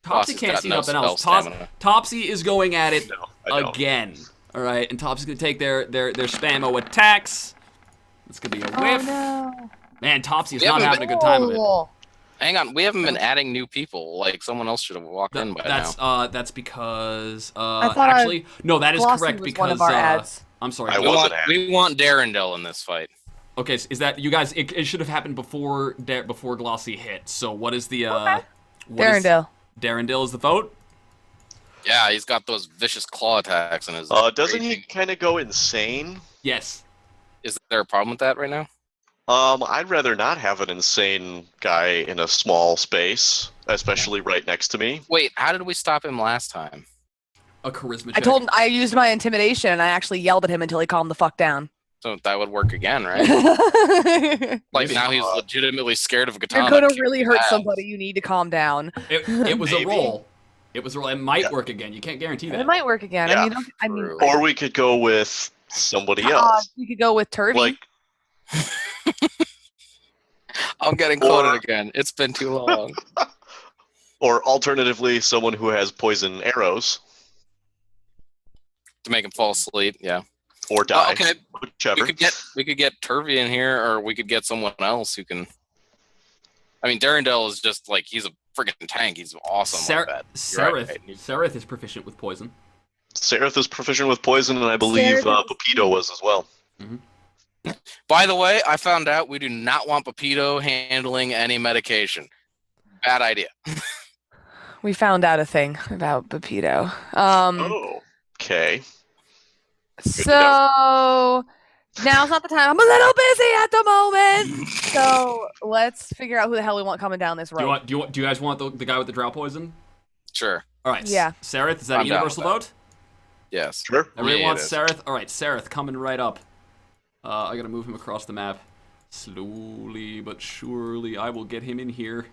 Topsy Topsy's can't got see no nothing else. spell stamina. Topsy is going at it No, I don't. again. All right, and Topsy's gonna take their spammo attacks. It's gonna be a Oh whiff. no. Man, Topsy is Yeah, not but- having a good time of it. Oh. Hang on, we haven't been adding new people. Like someone else should have walked in by now. That's because thought actually no, that is Glossy correct was because one of our ads. I'm sorry. I We wasn't want, adding. we want Darendelle in this fight. Okay, so is that you guys? It should have happened before before Glossy hit. So what is the Darendale. Darendale is the vote. Yeah, he's got those vicious claw attacks in his. Doesn't he raging. kind of go insane? Yes. Is there a problem with that right now? I'd rather not have an insane guy in a small space, especially right next to me. Wait, how did we stop him last time? A charisma check. I told him I used my intimidation and I actually yelled at him until he calmed the fuck down. So that would work again, right? You're Like Maybe. now he's legitimately scared of a katana. gonna Kick really his hurt ass. somebody. You need to calm down. It was a Maybe. roll. It was a roll. It might work again. You can't guarantee that. It might work again. Yeah, I mean, true. Or we could go with somebody else. we could go with Turvy. Like, I'm getting quoted again. It's been too long. or alternatively, someone who has poison arrows To make him fall asleep, yeah. or die, Okay, whichever. we could get Turvy in here, or we could get someone else who can. I mean, Darendelle is just like he's a freaking tank. He's awesome like that. You're right. Sereth is proficient with poison. Sereth is proficient with poison, and I believe Sereth is- Pepito was as well. By the way, I found out we do not want Pepito handling any medication. Bad idea. we found out a thing about Pepito. Oh, okay. So now's not the time. I'm a little busy at the moment. So let's figure out who the hell we want coming down this Do you road. want? Do you guys want the guy with the drow poison? Sure. All right. Yeah. Sereth, is that I'm a down universal with that. vote? Yes. Sure. Everybody Yeah, it wants is. Sereth. All right, Sereth coming right up. I gotta move him across the map. Slowly but surely, I will get him in here.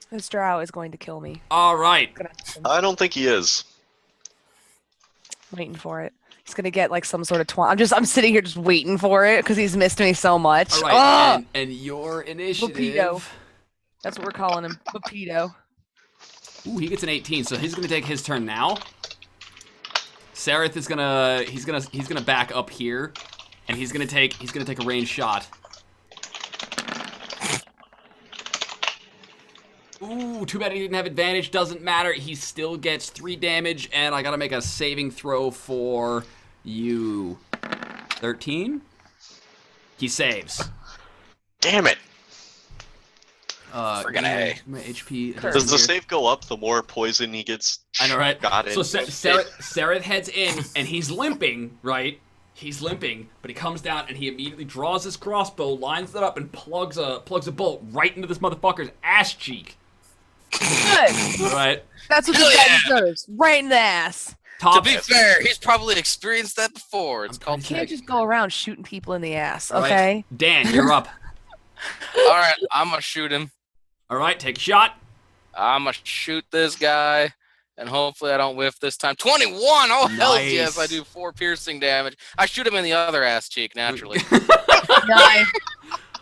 This drow is going to kill me. All right. I don't think he is. I'm waiting for it. He's gonna get like some sort of I'm sitting here just waiting for it because he's missed me so much. All Ah! right. And your initiative. Pepito. That's what we're calling him. Pepito. Ooh, he gets an 18, so he's gonna take his turn now. Sereth is gonna back up here, and he's gonna take a ranged shot. Ooh, too bad he didn't have advantage. Doesn't matter. He still gets 3 damage, and I gotta make a saving throw for you. 13. He saves. Damn it! Friggin' A. My HP. Does the save go up the more poison he gets? I know, right? Got it. So Sereth heads in, and he's limping, right? He's limping, but he comes down, and he immediately draws his crossbow, lines it up, and plugs a bolt right into this motherfucker's ass cheek. Good. All right? That's what Hell this guy yeah. deserves. Right in the ass. To be Tops. fair, he's probably experienced that before. It's called. You can't just go around shooting people in the ass, All right. okay? Dan, you're up. All right, I'm gonna shoot him. All right, take a shot. I'm gonna shoot this guy, and hopefully I don't whiff this time. 21! Oh, hell Nice. yes, I do 4 piercing damage. I shoot him in the other ass cheek, naturally. Nice.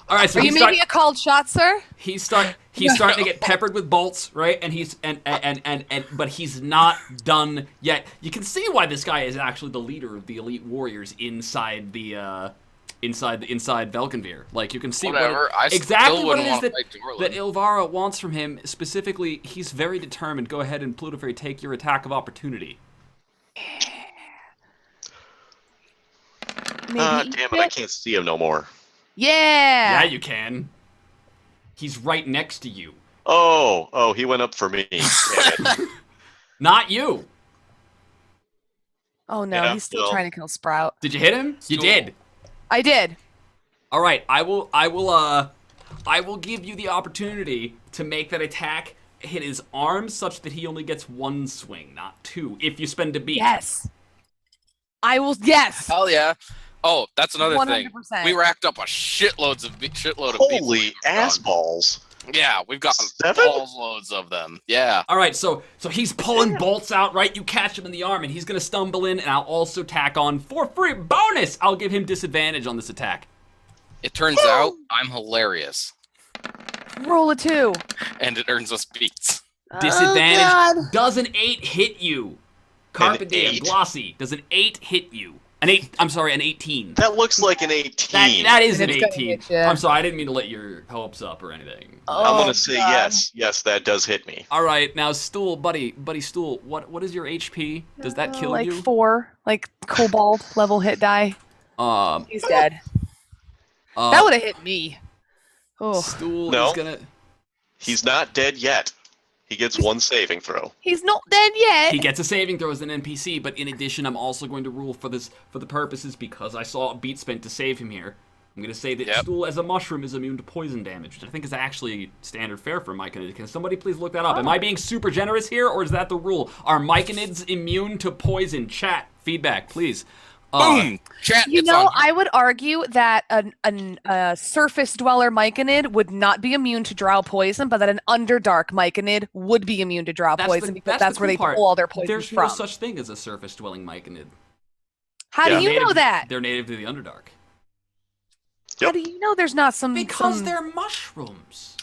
All right, so Are you making a called shot, sir? he's starting to get peppered with bolts, right? And he's but he's not done yet. You can see why this guy is actually the leader of the elite warriors inside the inside Velkenvir. Like you can see Whatever. I exactly still what wouldn't it is want to that, fight Dorlin. that Ilvara wants from him. Specifically, he's very determined. Go ahead and Plutofary, take your attack of opportunity. maybe Ah, eat damn it! I it? can't see him no more. Yeah. Yeah, you can. He's right next to you. Oh, he went up for me. Damn it. Not you. Oh no, Yeah, he's still well. trying to kill Sprout. Did you hit him? You Stool. did. I did. All right, I will give you the opportunity to make that attack hit his arm such that he only gets one swing, not two, if you spend a beat. Yes. I will. Yes. Hell yeah. Oh, that's another thing. 100%. We racked up a shitload of beats. Holy ass balls! Yeah, we've got 7? balls loads of them. Yeah. All right, so he's pulling bolts out, right? You catch him in the arm, and he's gonna stumble in, and I'll also tack on for free bonus. I'll give him disadvantage on this attack. It turns out I'm hilarious, Roll a 2. and it earns us beats. Disadvantage. Oh, God. Does an 8 hit you? Carpe diem, 8? Glossy. Does an 8 hit you? An 8. I'm sorry, an 18. That looks like an 18. That is an It's gonna 18. hit ya. I'm sorry, I didn't mean to let your hopes up or anything. I'm Oh, gonna say God. yes. Yes, that does hit me. All right, now Stool, buddy Stool, what is your HP? Does that kill like you? 4, like Cobalt level hit die. Um, He's dead. That would have hit me. Oh, Stool No. is gonna. He's not dead yet. He gets one saving throw. he's not dead yet. He gets a saving throw as an NPC, but in addition, I'm also going to rule for the purposes because I saw a beat spent to save him here. I'm going to say that Yep. Stool as a mushroom is immune to poison damage, which I think is actually standard fare for myconids. Can somebody please look that up? Am I being super generous here, or is that the rule? Are myconids immune to poison? Chat, feedback, please. Boom! Chat, You it's know, on. I would argue that a surface dweller myconid would not be immune to drow poison, but that an underdark myconid would be immune to drow poison because that's the where cool they part. pull all their poisons There's from. no such thing as a surface-dwelling myconid. How Yeah. do you know that? They're native to the Underdark. How Yep. do you know there's not some Because some... they're mushrooms.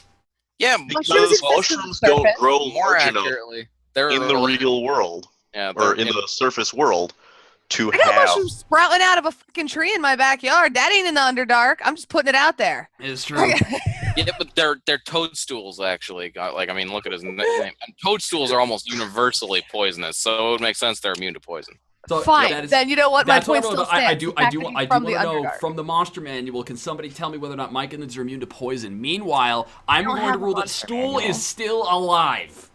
Yeah, Mushrooms Because exist on the mushrooms don't surface. grow more large enough accurately, they're in the real world, yeah, or they're in the surface world, to I got have. mushrooms sprouting out of a fucking tree in my backyard. That ain't in the Underdark. I'm just putting it out there. It's true. Yeah, but they're toadstools actually. Like I mean, look at his name. And toadstools are almost universally poisonous, so it would make sense they're immune to poison. So Fine. that is- Then you know what? My That's what point I'm still about. I stands. do The fact that want he's to from the know Underdark. from the monster manual. Can somebody tell me whether or not myconids are immune to poison? Meanwhile, I'm don't going to have a rule that monster Stool manual. is still alive.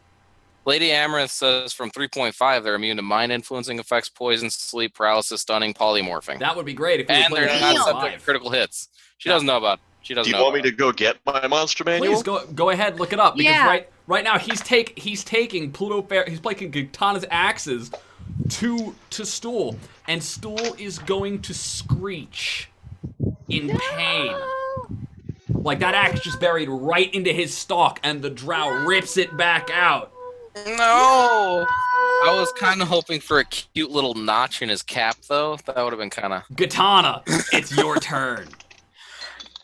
Lady Amaranth says from 3.5 they're immune to mind influencing effects, poison, sleep, paralysis, stunning, polymorphing, That would be great if we were and they're playing not Damn. subject to critical hits. She doesn't know about. She doesn't Do you know. want me to go get my monster manual? Please go ahead, look it up because Yeah. right now he's taking Pluto Fair. He's taking Katana's axes to Stool, and Stool is going to screech in pain. Like that axe just buried right into his stalk, and the drow rips it back out. No. I was kind of hoping for a cute little notch in his cap, though. That would have been kind of Katana, it's your turn.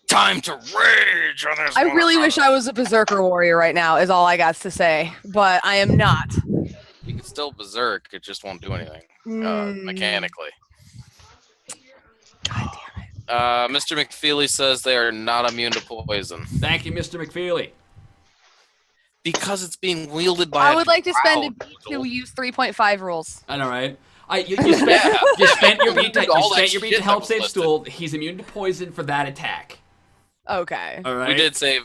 time to rage on this. I really wish I was a berserker warrior right now. Is all I got to say, but I am not. You can still berserk. It just won't do anything Mm. mechanically. God damn it. Mr. McFeely says they are not immune to poison Thank you, Mr. McFeely. because it's being wielded by. I would like to spend a drow, beat Nigel. to use 3.5 rules. I know, right? You spent your beat to, All that shit help that was save listed. Stool. He's immune to poison for that attack. Okay. All right.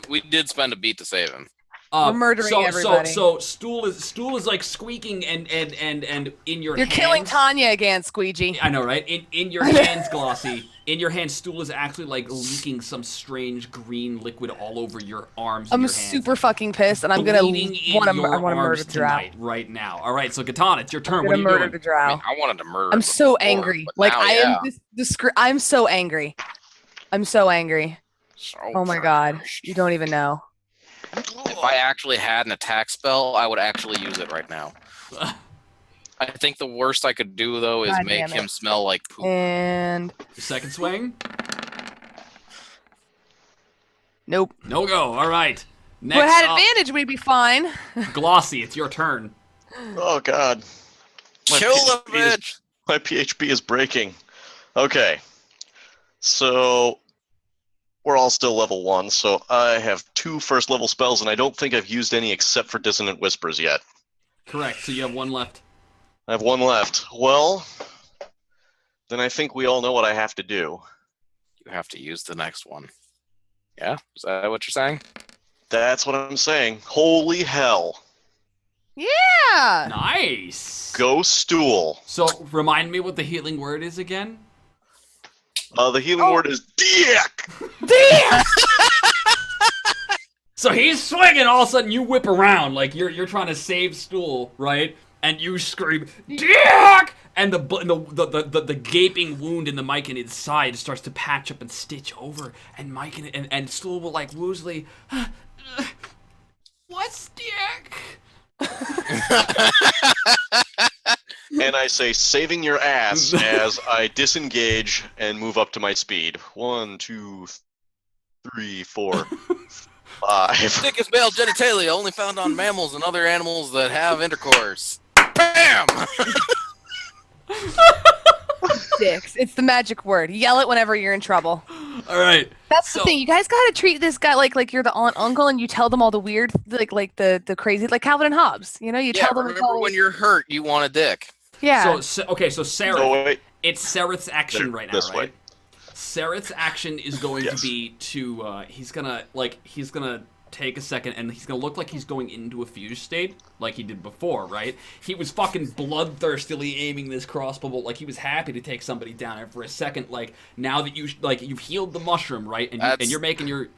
We did spend a beat to save him. We're murdering everybody. So Stool is like squeaking and in your You're hands. killing Tanya again, Squeegee. I know, right? In your hands, Glossy. In your hands, Stool is actually like leaking some strange green liquid all over your arms. and I'm your hands. super fucking pissed, and I'm gonna Bleeding in want to your murder arms the drow. tonight, right now. All right, so Katana, it's your turn. I'm What are gonna you murder doing? the drow. I mean, I wanted to murder. I'm him so before, angry. but Like now, I yeah. am. I'm so angry. I'm so angry. So Oh my god, cursed. you don't even know. If I actually had an attack spell, I would actually use it right now. I think the worst I could do though is God make damn it. him smell like poop. And Second swing. nope. No go. All right. If Next I had up, advantage, we'd be fine. Glossy, it's your turn. Oh God. My Kill the PHP is- bitch! My PHP is breaking. Okay. So we're all still level 1, so I have 2 first level spells, and I don't think I've used any except for Dissonant Whispers yet. Correct. So you have one left. I have 1 left. Well, Then I think we all know what I have to do. You have to use the next one. Yeah? Is that what you're saying? That's what I'm saying. Holy hell. Yeah. Nice. Go stool. So remind me what the healing word is again. The healing word is dick. Damn. So he's swinging. All of a sudden, you whip around like you're trying to save Stool, right? And you scream, "Dick!" And the gaping wound in the Mike in his side starts to patch up and stitch over. And Mike and Stool will like woozily, "What's Dick?" And I say, saving your ass as I disengage and move up to my speed. 1, 2, 3, 4, 5. Dick is male genitalia, only found on mammals and other animals that have intercourse. Bam! Dicks. It's the magic word. Yell it whenever you're in trouble. All right. That's the thing. You guys gotta treat this guy like you're the aunt uncle, and you tell them all the weird, like the crazy, like Calvin and Hobbes. You know, you tell them. Remember when you're hurt, you want a dick. Yeah. So Seraph. Oh, wait. It's Sereth's action right now, This right? way. Sereth's action is going Yes. to be to he's gonna take a second and he's gonna look like he's going into a fuse state like he did before, right? He was fucking bloodthirstily aiming this crossbow bolt like he was happy to take somebody down, and for a second, like now that you've healed the mushroom, right? And you're making your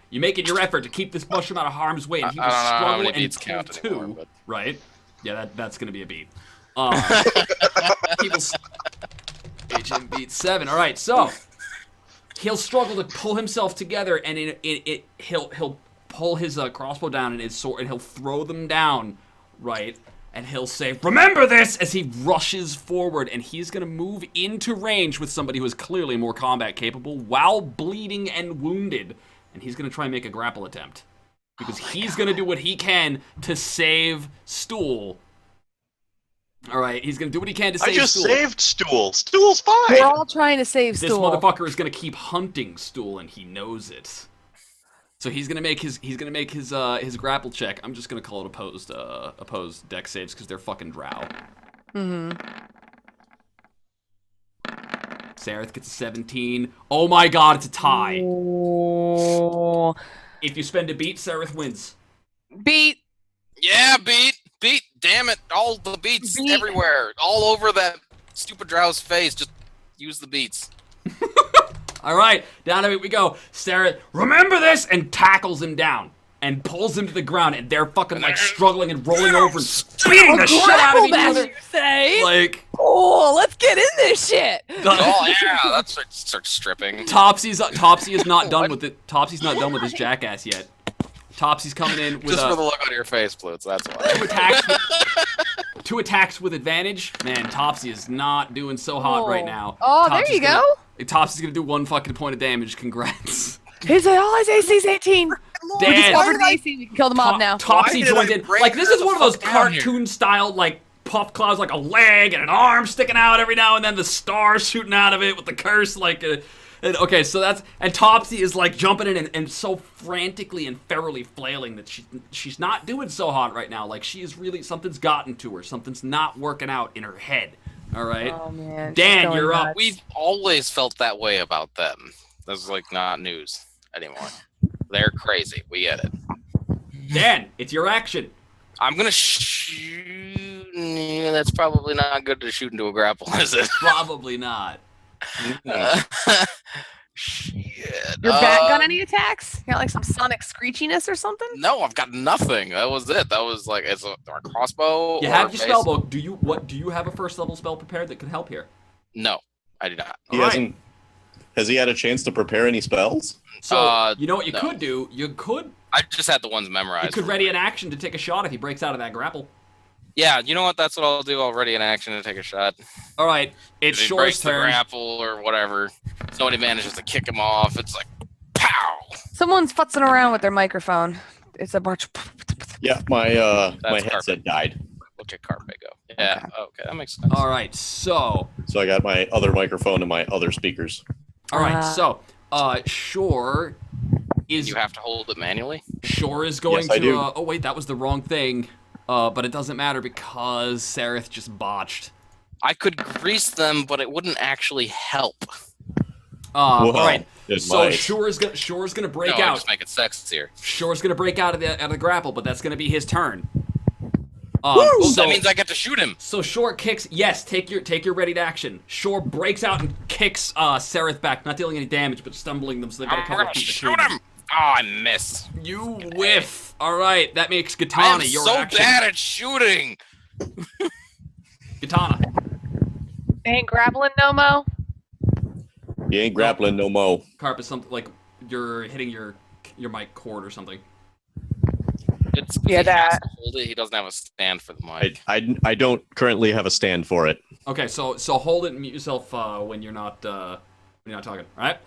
effort to keep this mushroom out of harm's way, and he was struggling and killed two, right? Yeah, that's gonna be a beat. He was HM beat 7. All right, so he'll struggle to pull himself together, and he'll pull his crossbow down and his sword, and he'll throw them down, right? And he'll say, "Remember this!" as he rushes forward, and he's gonna move into range with somebody who is clearly more combat capable while bleeding and wounded, and he's gonna try and make a grapple attempt because he's gonna do what he can to save Stool. All right, he's gonna do what he can to save I just Stool. saved Stool. Stool's fine. We're all trying to save This Stool. motherfucker is gonna keep hunting Stool, and he knows it. So he's gonna make his grapple check. I'm just gonna call it opposed deck saves because they're fucking drow. Mm-hmm. Sareth gets a 17. Oh my god, it's a tie. Oh. If you spend a beat, Sareth wins. Beat. Yeah, beat. Damn it! All the beats Beat. everywhere, all over that stupid drow's face. Just use the beats. All right, down to it we go. Sareth, remember this, and tackles him down and pulls him to the ground, and they're fucking like struggling and rolling over and beating the shit out of each Grappled, as other. you say. Like, Oh, let's get in this shit. Oh yeah, that's start stripping. Topsy is not done with it. Topsy's not done with his jackass yet. Topsy's coming in with Just for the look on your face, Plutz. That's why. two attacks with advantage. Man, Topsy is not doing so hot right now. Oh, Topsy's there you go. Topsy's gonna do 1 fucking point of damage. Congrats. His AC's 18. We Dan, discovered the AC. We can kill the mob now. Topsy Why did joined I in. break Like, this her is the one of those fuck down here? cartoon style, like, puff claws, like a leg and an arm sticking out every now and then, the star shooting out of it with the curse, like, okay, so that's, and Topsy is, like, jumping in and so frantically and ferally flailing that she's not doing so hot right now. Like, she is really, something's gotten to her. Something's not working out in her head. All right? Oh, man. Dan, she's going you're up. nuts. We've always felt that way about them. That's like not news anymore. They're crazy. We get it. Dan, it's your action. I'm gonna shoot. Yeah, that's probably not good to shoot into a grapple, is it? Probably not. Shit. Your bat got any attacks? You got like some sonic screechiness or something? No, I've got nothing. That was it. That was like it's a crossbow. You or have a your base- spell book. Do you have a first level spell prepared that could help here? No, I do not. He All right. hasn't. Has he had a chance to prepare any spells? So, you know what you no. could do? You could I just had the ones memorized. ready an action to take a shot if he breaks out of that grapple. Yeah, you know what? That's what I'll do. I'll ready an action to take a shot. All right, it's If he Shore's breaks the turn. grapple or whatever. Somebody manages to kick him off. It's like, pow! Someone's futzing around with their microphone. It's a bunch. Yeah, my That's headset died, Look at Carpe go. Yeah, okay, that makes sense. All right, so so I got my other microphone and my other speakers. Shore is You have to hold it manually? Shore is going Yes, I to. do. Oh wait, that was the wrong thing. But it doesn't matter because Sareth just botched. I could grease them, but it wouldn't actually help. All right. good So might. Shore's gonna break No, I out. just make it sexier. Shore's gonna break out of the grapple, but that's gonna be his turn. So So that means I get to shoot him. So Shore kicks. Yes, take your ready to action. Shore breaks out and kicks Sereth back, not dealing any damage, but stumbling them so they've got to I'm cover gonna feet shoot between them. him. Oh, I miss. You whiff. All right, that makes I Katana am your so action. bad at shooting. Katana. Ain't grappling no mo. You ain't grappling no mo. Carp is something like you're hitting your mic cord or something. It's Yeah, he has that. to hold it. He doesn't have a stand for the mic. I don't currently have a stand for it. Okay, so hold it and mute yourself when you're not talking. All right.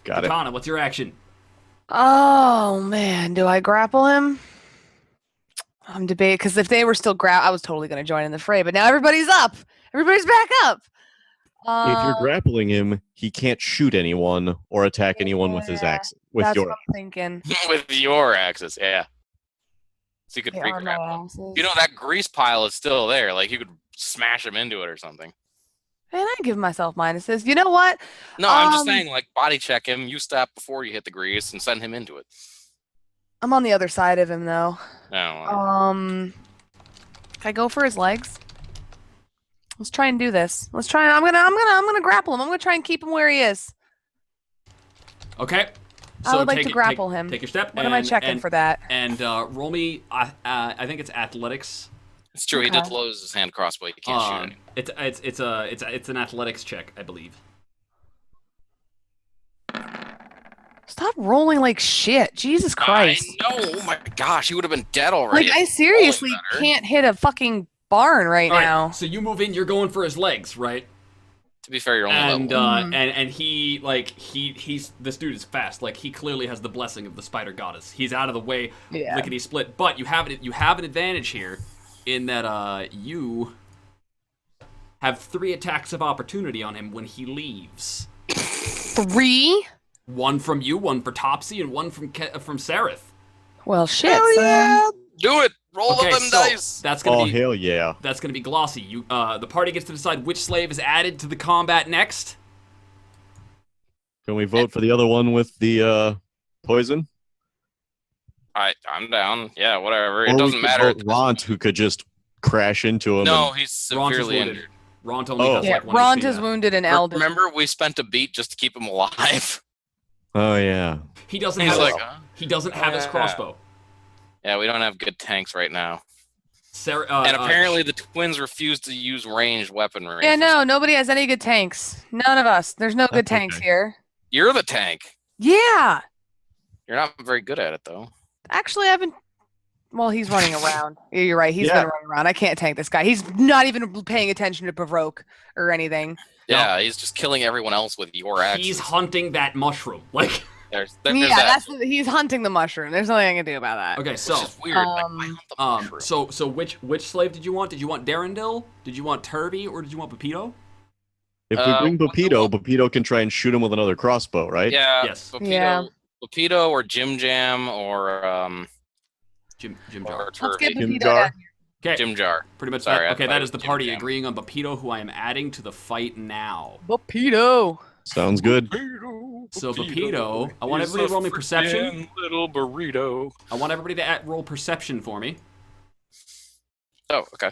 Got it. Katana, what's your action? Oh man, do I grapple him? I'm debating because if they were still I was totally gonna join in the fray, but now everybody's up. Everybody's back up. If you're grappling him, he can't shoot anyone or attack anyone with his axe. With That's your what I'm thinking. With your axes, yeah. So you could They are my re-grapple him. axes. You know, that grease pile is still there. Like, you could smash him into it or something. Man, I give myself minuses. You know what? No, I'm just Um, saying, like, body check him. You stop before you hit the grease and send him into it. I'm on the other side of him though. No. Can I go for his legs? Let's try and do this. Let's try. I'm gonna grapple him. I'm gonna try and keep him where he is. Okay. I would like take to it- grapple him. Take your step. What am I checking for that? And roll me. I think it's athletics. It's true. He did Okay. lose his hand crossbow. You can't shoot him. It's an athletics check, I believe. Stop rolling like shit. Jesus Christ. I know. Oh my gosh, he would have been dead already. Like I seriously better. can't hit a fucking barn right All right, now. so you move in. You're going for his legs, right? To be fair, you're only And level. and he like he's this dude is fast. Like he clearly has the blessing of the spider goddess. He's out of the way, Yeah. lickety split. But you have an advantage here, in that you have 3 attacks of opportunity on him when he leaves. 3? One from you, one for Topsy, and one from Sereth. Well, shit. Hell so yeah! Do it. Roll Okay, them so dice. that's gonna Oh be hell yeah! that's gonna be Glossy. You the party gets to decide which slave is added to the combat next. Can we vote for the other one with the poison? I'm down. Yeah, whatever. It Or we doesn't could matter. vote Ront, who could just crash into him. No, and- he's Ront is severely wounded. injured. Ront only Oh. has Yeah, like 1 Ront HP is now. wounded and Eldon. Remember, we spent a beat just to keep him alive. Oh yeah. He doesn't He's have like, his, he doesn't have his yeah. crossbow. yeah, we don't have good tanks right now. Sarah, And apparently the twins refuse to use ranged weaponry. Yeah, no, nobody has any good tanks. None of us. There's no good That's tanks okay. here. You're the tank. Yeah. You're not very good at it, though. Actually, I've been. Well, he's running around. Yeah, you're right. He's Yeah. been running around. I can't tank this guy. He's not even paying attention to provoke or anything. Yeah, he's just killing everyone else with your axes. he's hunting that mushroom. Like, There's Yeah, that. he's hunting the mushroom. There's nothing I can do about that. okay, Which so is weird. Like, why hunt the mushroom? so which slave did you want? Did you want Darendil? Did you want Turvy? Or did you want Pepito? If we bring well, Bapito, Bapito can try and shoot him with another crossbow, right? Yeah. Yes. Yeah. Pepito or Jim Jam or Jim Jar. or Let's Turvy. get Jim Pepito Jar. down here. Okay, Jim Jar. pretty much. Sorry, I okay, thought that it is the was Jim party Jam. agreeing on Pepito, who I am adding to the fight now. Pepito. Sounds good. So Pepito, I want everybody to roll me perception. Little burrito. I want everybody to roll perception for me. Oh, okay.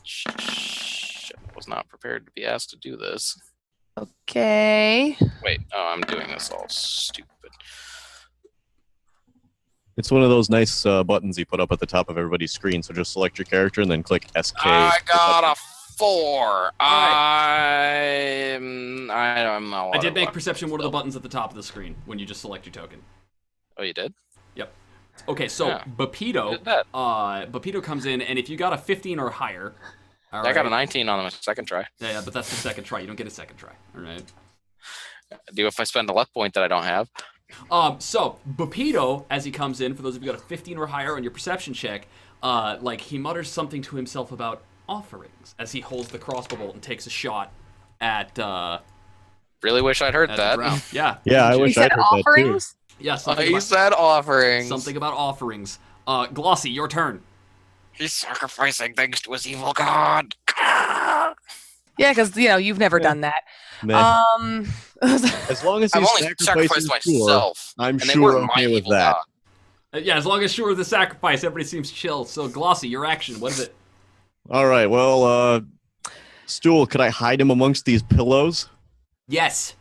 Shit, was not prepared to be asked to do this. Okay. Wait, oh, I'm doing this all stupid. It's one of those nice buttons you put up at the top of everybody's screen. So just select your character and then click SK. I got a 4. Alright. I'm I did make perception one of the buttons at the top of the screen when you just select your token. Oh, you did? Okay, so Yeah. Bapito, Did that. Bapito comes in, and if you got a 15 or higher, all I got a right. 19 on the second try. Yeah, but that's the second try. You don't get a second try. All right. Do if I spend a luck point that I don't have. So Bapito, as he comes in, for those of you who got a 15 or higher on your perception check, like he mutters something to himself about offerings as he holds the crossbow bolt and takes a shot at Really wish I'd heard the that. ground. Yeah. Yeah, I He wish said I'd heard that too. offerings. Yeah. He said offerings. Something about offerings. Glossy, your turn. He's sacrificing things to his evil god. Yeah, because you've never done that. Nah. As long as I've he's only sacrificed sacrificing Shur, myself. I'm and they sure weren't my okay with evil that. god. Yeah, as long as Shur the sacrifice, everybody seems chill. So, Glossy, your action, what is it? All right, well, Stool, could I hide him amongst these pillows? Yes.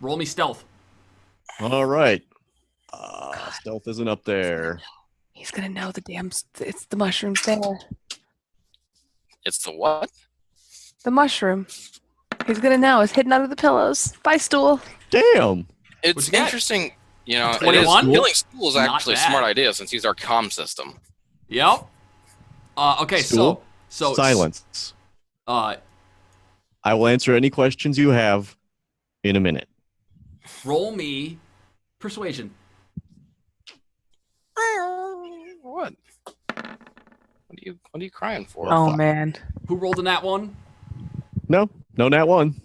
Roll me stealth. All right. Stealth isn't up there. He's gonna know it's the mushroom's there. It's the what? The mushroom. He's gonna know. It's hidden under the pillows. Bye, Stool. Damn. It's What'd you get? interesting. It is 21? killing Stool is Not actually a bad. smart idea since he's our comm system. Yep. Okay, Stool, so silence. Uh, I will answer any questions you have in a minute. roll me persuasion. What? What are you crying for? Oh fuck. man. Who rolled a nat one? No, nat one.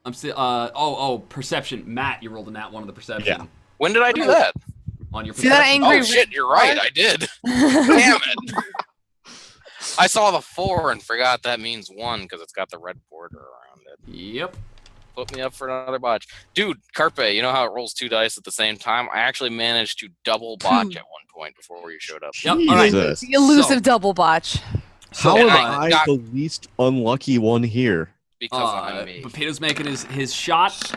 I'm still. Perception. Matt, you rolled a nat one on the perception. Yeah. When did I do that? On your See that perception. angry Oh shit, you're right. I did. Damn it. I saw the 4 and forgot that means 1 because it's got the red border around it. Yep. Put me up for another botch. Dude, Carpe, you know how it rolls 2 dice at the same time? I actually managed to double botch at one point before you showed up. Yep. All right. Jesus. The elusive double botch. So, How and am I I got- the least unlucky one here? Because I'm me. Pepito's making his shot.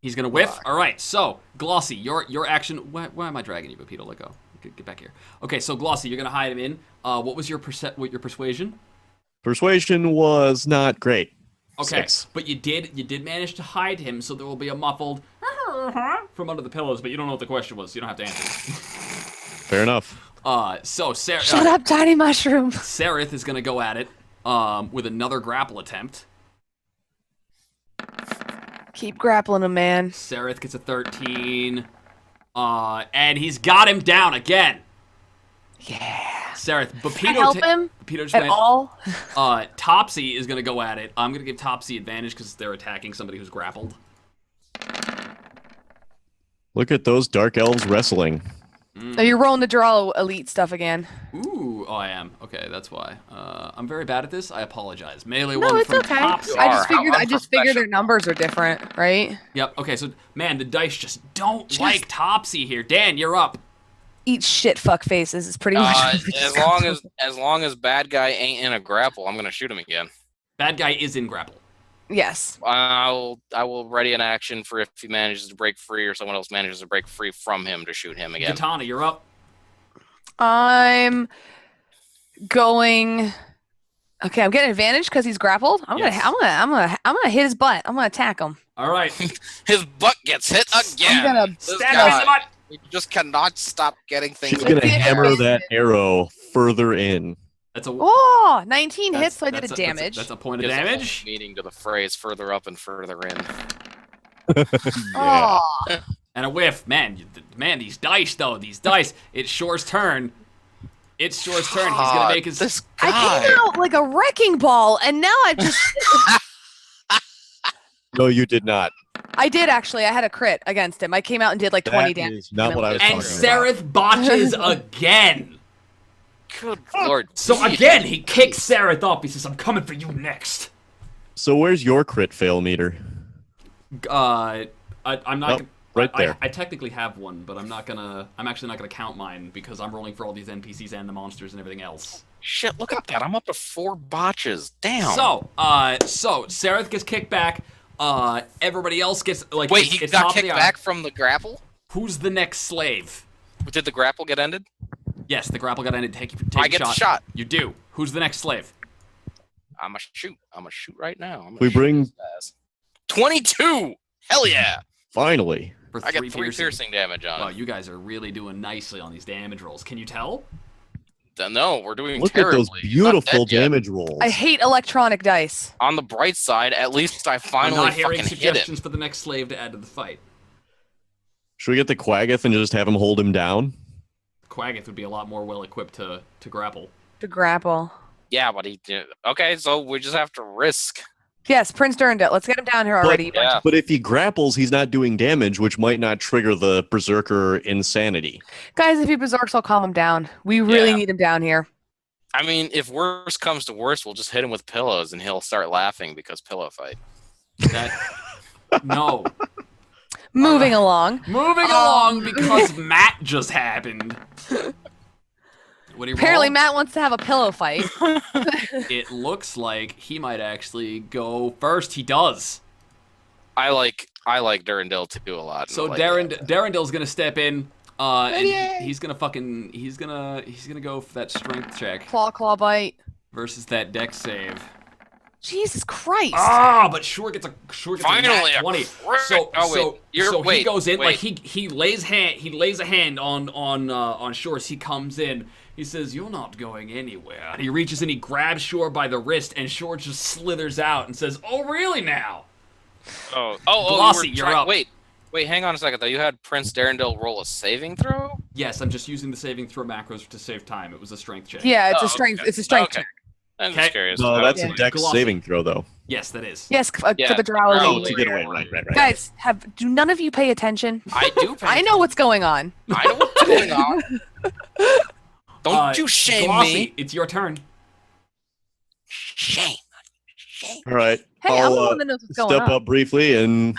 He's gonna whiff. All right. So, Glossy, your action. Why am I dragging you, Pepito? Let go. Get back here. Okay. So, Glossy, you're gonna hide him in. What was your persuasion? Persuasion was not great. Okay. 6. But you did manage to hide him, so there will be a muffled from under the pillows. But you don't know what the question was. So you don't have to answer. Fair enough. So Sarah. Shut up, tiny mushroom. Sareth is gonna go at it. With another grapple attempt. Keep grappling him, man. Sareth gets a 13. And he's got him down again. Yeah. Sareth, Can I Pepito help him Pepito just at all? Topsy is gonna go at it. I'm gonna give Topsy advantage because they're attacking somebody who's grappled. Look at those dark elves wrestling. Are you rolling the draw elite stuff again? Ooh, I am. Okay, that's why. I'm very bad at this. I apologize. Melee No, one it's from okay. Topsy. I I just figured their numbers are different, right? Yep. Okay, so man, the dice just don't like Topsy here. Dan, you're up. Eat shit, fuck faces is pretty much. what we as just long as bad guy ain't in a grapple, I'm gonna shoot him again. Bad guy is in grapple. Yes. I will ready an action for if he manages to break free or someone else manages to break free from him to shoot him again. Katana, you're up. I'm going. Okay, I'm getting advantage because he's grappled. I'm Yes. gonna hit his butt. I'm gonna attack him. All right. His butt gets hit again. I'm gonna This Stab guy, him in the butt. he just cannot stop getting things. She's going to Yeah. hammer that arrow further in. That's a Oh, 19 hits, so I did that's a damage. That's a point of Gives a whole damage. meaning to the phrase further up and further in. Yeah. Oh, And a whiff. Man, these dice though. These dice. It's Shore's turn. It's Shore's turn. He's gonna make his. This I guy. came out like a wrecking ball, and now I just. No, you did not. I did actually. I had a crit against him. I came out and did like 20 That damage. is not what I was And talking about. Sereth botches again. Good lord. So Jeez. again, he kicks Sereth up. He says, "I'm coming for you next." So where's your crit fail meter? I'm not. Oh, right there. I technically have one, but I'm actually not gonna count mine because I'm rolling for all these NPCs and the monsters and everything else. Shit, look at that. I'm up to 4 botches. Damn. So Sereth gets kicked back. Everybody else gets like. Wait, it's he top got of the kicked hour. back from the grapple? Who's the next slave? Did the grapple get ended? Yes, the grapple got ended. Take I a get shot. the shot. You do. Who's the next slave? I'm a shoot. I'm a shoot right now. I'm We gonna shoot bring- his ass. 22. Hell yeah. Finally. For I got 3 piercing damage on Wow, it. you guys are really doing nicely on these damage rolls. Can you tell? No, we're doing Look terribly. at those He's not beautiful dead yet. damage rolls. I hate electronic dice. On the bright side, at least I I'm finally not hearing fucking hit him. suggestions for the next slave to add to the fight. Should we get the Quaggoth and just have him hold him down? Quaggoth would be a lot more well equipped to grapple. To grapple. Yeah, but he did. Okay, so we just have to risk. Yes, Prince Durndale. Let's get him down here already. Yeah. But if he grapples, he's not doing damage, which might not trigger the Berserker insanity. Guys, if he berserks, I'll calm him down. We really Yeah. need him down here. I mean, if worse comes to worse, we'll just hit him with pillows and he'll start laughing because pillow fight. That no. Moving along. Moving along because Matt just happened. What do you Apparently, roll? Matt wants to have a pillow fight. It looks like he might actually go first. He does. I like Durandal too a lot. So like Darrendel's gonna step in. And he's gonna go for that strength check Claw bite. versus that dex save. Jesus Christ. Ah, but Shore gets a Finally, nat 20. crit. So he goes in wait. like he lays a hand on Shore as he comes in. He says, "You're not going anywhere." And he reaches in, he grabs Shore by the wrist, and Shore just slithers out and says, "Oh, really now?" Glossy, you're up. Wait, hang on a second though. You had Prince Darendil roll a saving throw? Yes, I'm just using the saving throw macros to save time. It was a strength check. Yeah, it's a strength. Okay. It's a strength Okay. check. I'm Okay. just curious. No, that's Yeah. a dex Glossy. saving throw, though. Yes, that is. Yes, Yeah, for the drow drow elite. To get away. Right. Guys, do none of you pay attention? I do. I know what's going on. I know what's going on. Don't you shame Glossy, me. it's your turn. Shame. All right. Hey, I'm the I'll one that knows what's going step on. up briefly and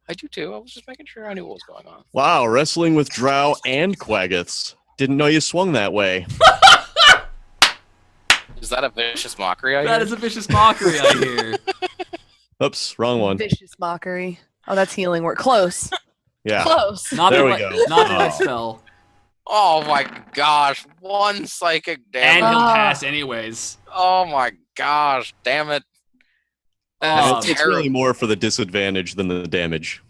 I do too. I was just making sure I knew what was going on. wow, wrestling with drow and quaggoths. Didn't know you swung that way. Is that a vicious mockery? That is a vicious mockery, I hear. Oops, wrong one. Vicious mockery. Oh, that's healing word. Close. Yeah. Close. Not There the we right, go. Not the right Oh. spell. Oh my gosh! One psychic And damage. he'll Ah. pass anyways. Oh my gosh! Damn it! That's It's terrible. really more for the disadvantage than the damage.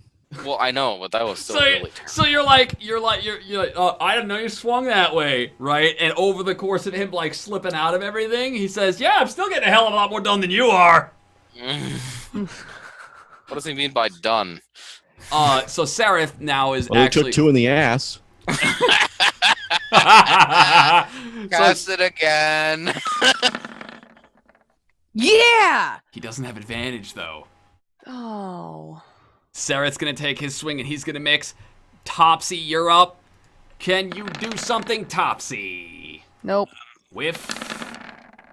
Well, I know, but that was still So, really terrible. so you're like, I didn't know you swung that way, right? And over the course of him like slipping out of everything, he says, "Yeah, I'm still getting a hell of a lot more done than you are." What does he mean by done? So Seraph now is Well, he actually. took two in the ass. Cast it again. Yeah. He doesn't have advantage though. Oh. Sarath's gonna take his swing and he's gonna mix. Topsy, you're up. Can you do something, Topsy? Nope. Whiff.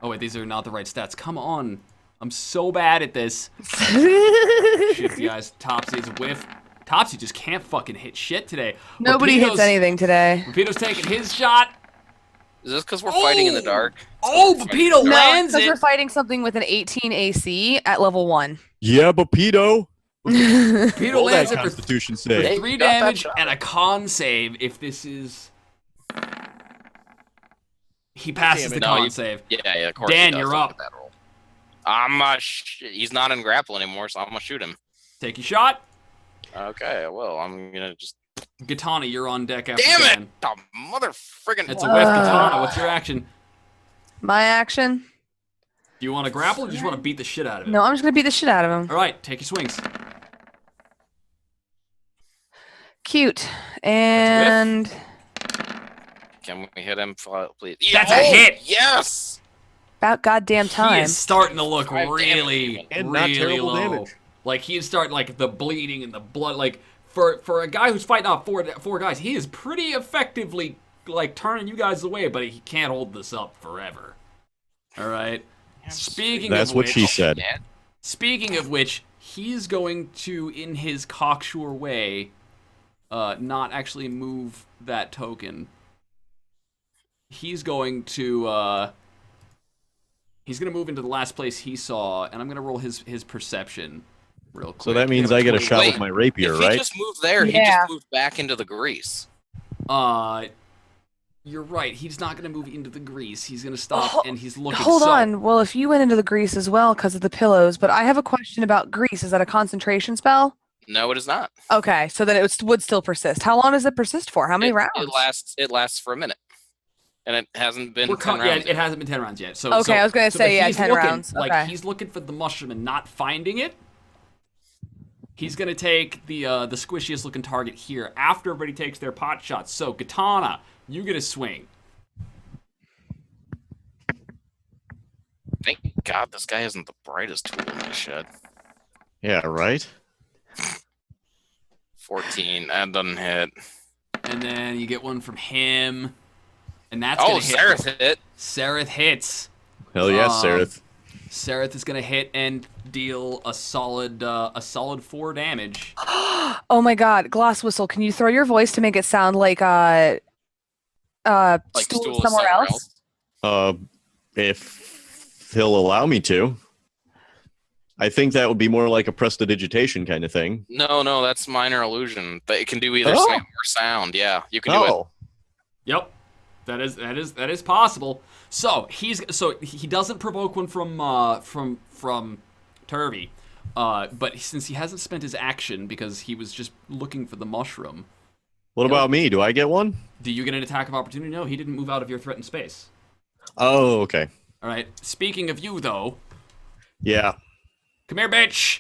Oh wait, these are not the right stats. Come on. I'm so bad at this. Shit, guys. Topsy's whiff. Topsy just can't fucking hit shit today. Nobody hits anything today. Rapido's taking his shot. Is this because we're fighting in the dark? Oh, Rapido No, lands because we're it. fighting something with an 18 AC at level 1. Yeah, but pedo. Rapido Roll that lands it for Constitution for save. Hey, 3 you got that damage shot. and a con save if this is... He passes Damn it. the No, con you- save. Yeah, of course. Dan, he does. you're Look up. at that roll. He's not in grapple anymore, so I'm gonna shoot him. Take your shot. Okay, well, I'm gonna just. Katana, you're on deck after Damn Dan. it! The mother friggin'. It's a whiff, Katana. What's your action? My action? Do you want to grapple or do you just want to beat the shit out of it? No, I'm just going to beat the shit out of him. All right, take your swings. Cute. And Can we hit him, please? That's a hit! Yes. about goddamn He time. is starting to look 5 damage really, even. And not really terrible low. damage. Like he's starting like the bleeding and the blood. Like for a guy who's fighting off four guys, he is pretty effectively like turning you guys away, but he can't hold this up forever. All right. Speaking That's of what which, she said. Yeah. Speaking of which, he's going to, in his cocksure way, not actually move that token. He's going to move into the last place he saw, and I'm gonna roll his perception real quick. So that means I get a shot Wait, with my rapier, If he right? just moved there, he Yeah. just moved back into the grease. You're right. He's not gonna move into the grease. He's gonna stop, Oh, and he's looking. Hold so- on. Well, if you went into the grease as well because of the pillows, but I have a question about grease. Is that a concentration spell? No, it is not. Okay, so then it would still persist. How long does it persist for? How many rounds? It lasts for a minute, and it hasn't been We're 10 yeah, rounds. it hasn't been 10 rounds yet. So Okay, I was gonna but say, yeah, he's 10 looking, rounds. Like Okay. he's looking for the mushroom and not finding it. He's gonna take the squishiest looking target here after everybody takes their pot shots. So Katana, you get a swing. Thank God this guy isn't the brightest tool in the shed. Yeah, right? 14, that doesn't hit. And then you get one from him. And that's gonna hit. Sareth hit. Sareth hits. Hell yes, Sareth. Sareth is gonna hit and deal a solid 4 damage. Oh my god, Gloss Whistle, can you throw your voice to make it sound like stool somewhere else? If he'll allow me to. I think that would be more like a prestidigitation kind of thing. No, that's minor illusion. It can do either Oh. sight or sound. Yeah, you can do it. Yep. That is possible. So he doesn't provoke one from Turvy. But since he hasn't spent his action because he was just looking for the mushroom. What about me? Do I get one? Do you get an attack of opportunity? No, he didn't move out of your threatened space. Oh, okay. All right. Speaking of you, though. Yeah. Come here, bitch.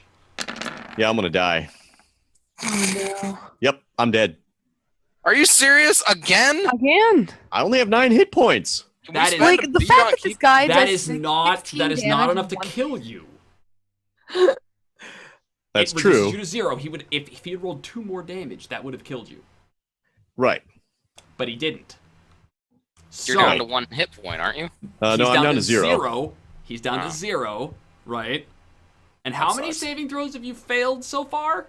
Yeah, I'm gonna die. Oh no. Yep, I'm dead. Are you serious? Again? Again. I only have 9 hit points. That is Like the fact that this guy that does is not 16 not damage enough to in one- kill you. That's It reduces true. you to 0. He would if he had rolled 2 more damage, that would have killed you. Right. But he didn't. You're So, down to 1 hit point, aren't you? No, he's I'm down to 0. He's down Oh. to 0, right? And how That many sucks. saving throws have you failed so far?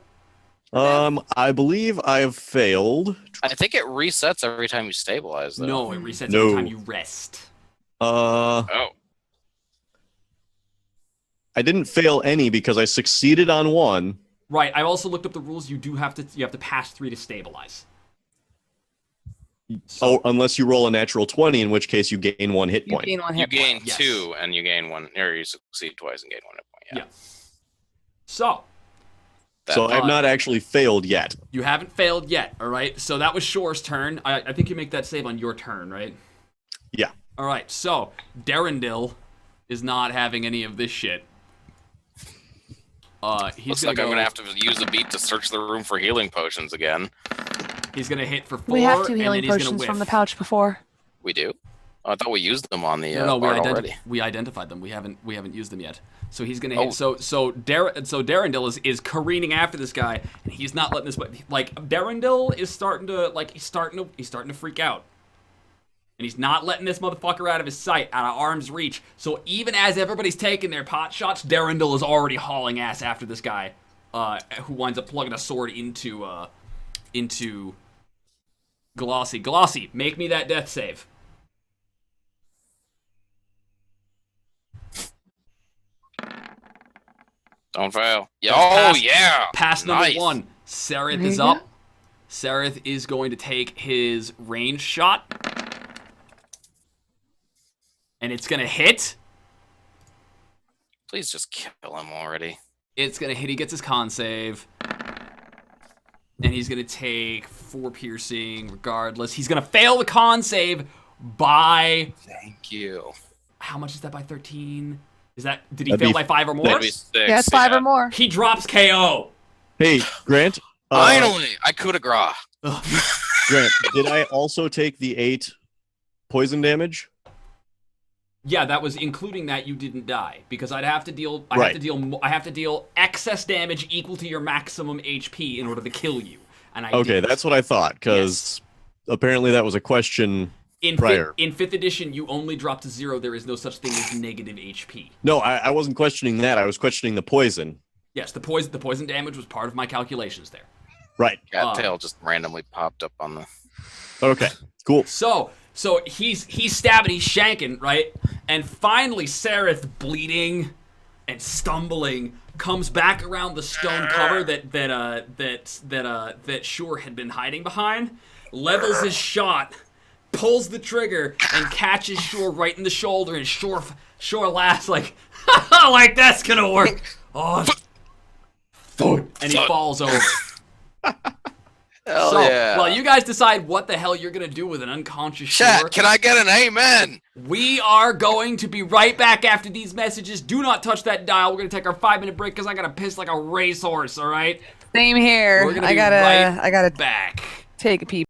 I believe I've failed. I think it resets every time you stabilize, though. No, it resets No. every time you rest. Oh. I didn't fail any because I succeeded on 1. Right. I also looked up the rules. You have to pass 3 to stabilize. Oh, unless you roll a natural 20, in which case you gain 1 hit You point. gain 1 You hit gain point. Yes. 2 and you gain 1, or you succeed twice and gain 1 hit point. Yeah. Yeah. So So I've not actually failed yet. you haven't failed yet. All right. So that was Shore's turn. I think you make that save on your turn, right? Yeah. All right. So Darendil is not having any of this shit. He's Looks gonna like I'm go, gonna have to use a beat to search the room for healing potions again. He's gonna hit for 4. We have 2 and healing then he's gonna potions whiff. from the pouch before. We do? Oh, I thought we used them on the No, bard already. we identified them. We haven't used them yet. So he's gonna Oh. hit. So Darendil is careening after this guy, and he's not letting this. Like Darendil is starting to freak out, and he's not letting this motherfucker out of his sight, out of arm's reach. So even as everybody's taking their pot shots, Darendil is already hauling ass after this guy, who winds up plugging a sword into Glossy. Glossy, make me that death save. Don't fail. Yeah. That's Oh, yeah. Pass number Nice. 1. Sareth There is you up. go. Sareth is going to take his ranged shot. And it's going to hit. Please just kill him already. It's going to hit. He gets his con save. And he's going to take 4 piercing regardless. He's going to fail the con save by... Thank you. How much is that by 13? Did he That'd fail be- by 5 or more? That'd be 6. Yeah, it's 5 or more. He drops KO. Hey, Grant. Finally, I coup de grace. Grant, did I also take the 8 poison damage? Yeah, that was including that you didn't die because I have to deal excess damage equal to your maximum HP in order to kill you. And I Okay, didn't. that's what I thought, because apparently that was a question in prior. in 5th edition you only drop to 0. There is no such thing as negative HP. No, I wasn't questioning that. I was questioning the poison. Yes, the poison damage was part of my calculations there. Right. Cattail just randomly popped up on the. Okay, cool. So he's stabbing, he's shanking, right? And finally Sareth, bleeding and stumbling, comes back around the stone cover that Shore had been hiding behind, levels his shot, pulls the trigger, and catches Shore right in the shoulder, and Shore laughs like, "Ha, like that's gonna work." Oh, and he falls over. Hell So, yeah. well, you guys decide what the hell you're gonna do with an unconscious Shore. Chat, can I get an amen? We are going to be right back after these messages. Do not touch that dial. We're gonna take our 5-minute break because I gotta piss like a racehorse. All right. Same here. We're gonna I be gotta right I gotta back. take a pee.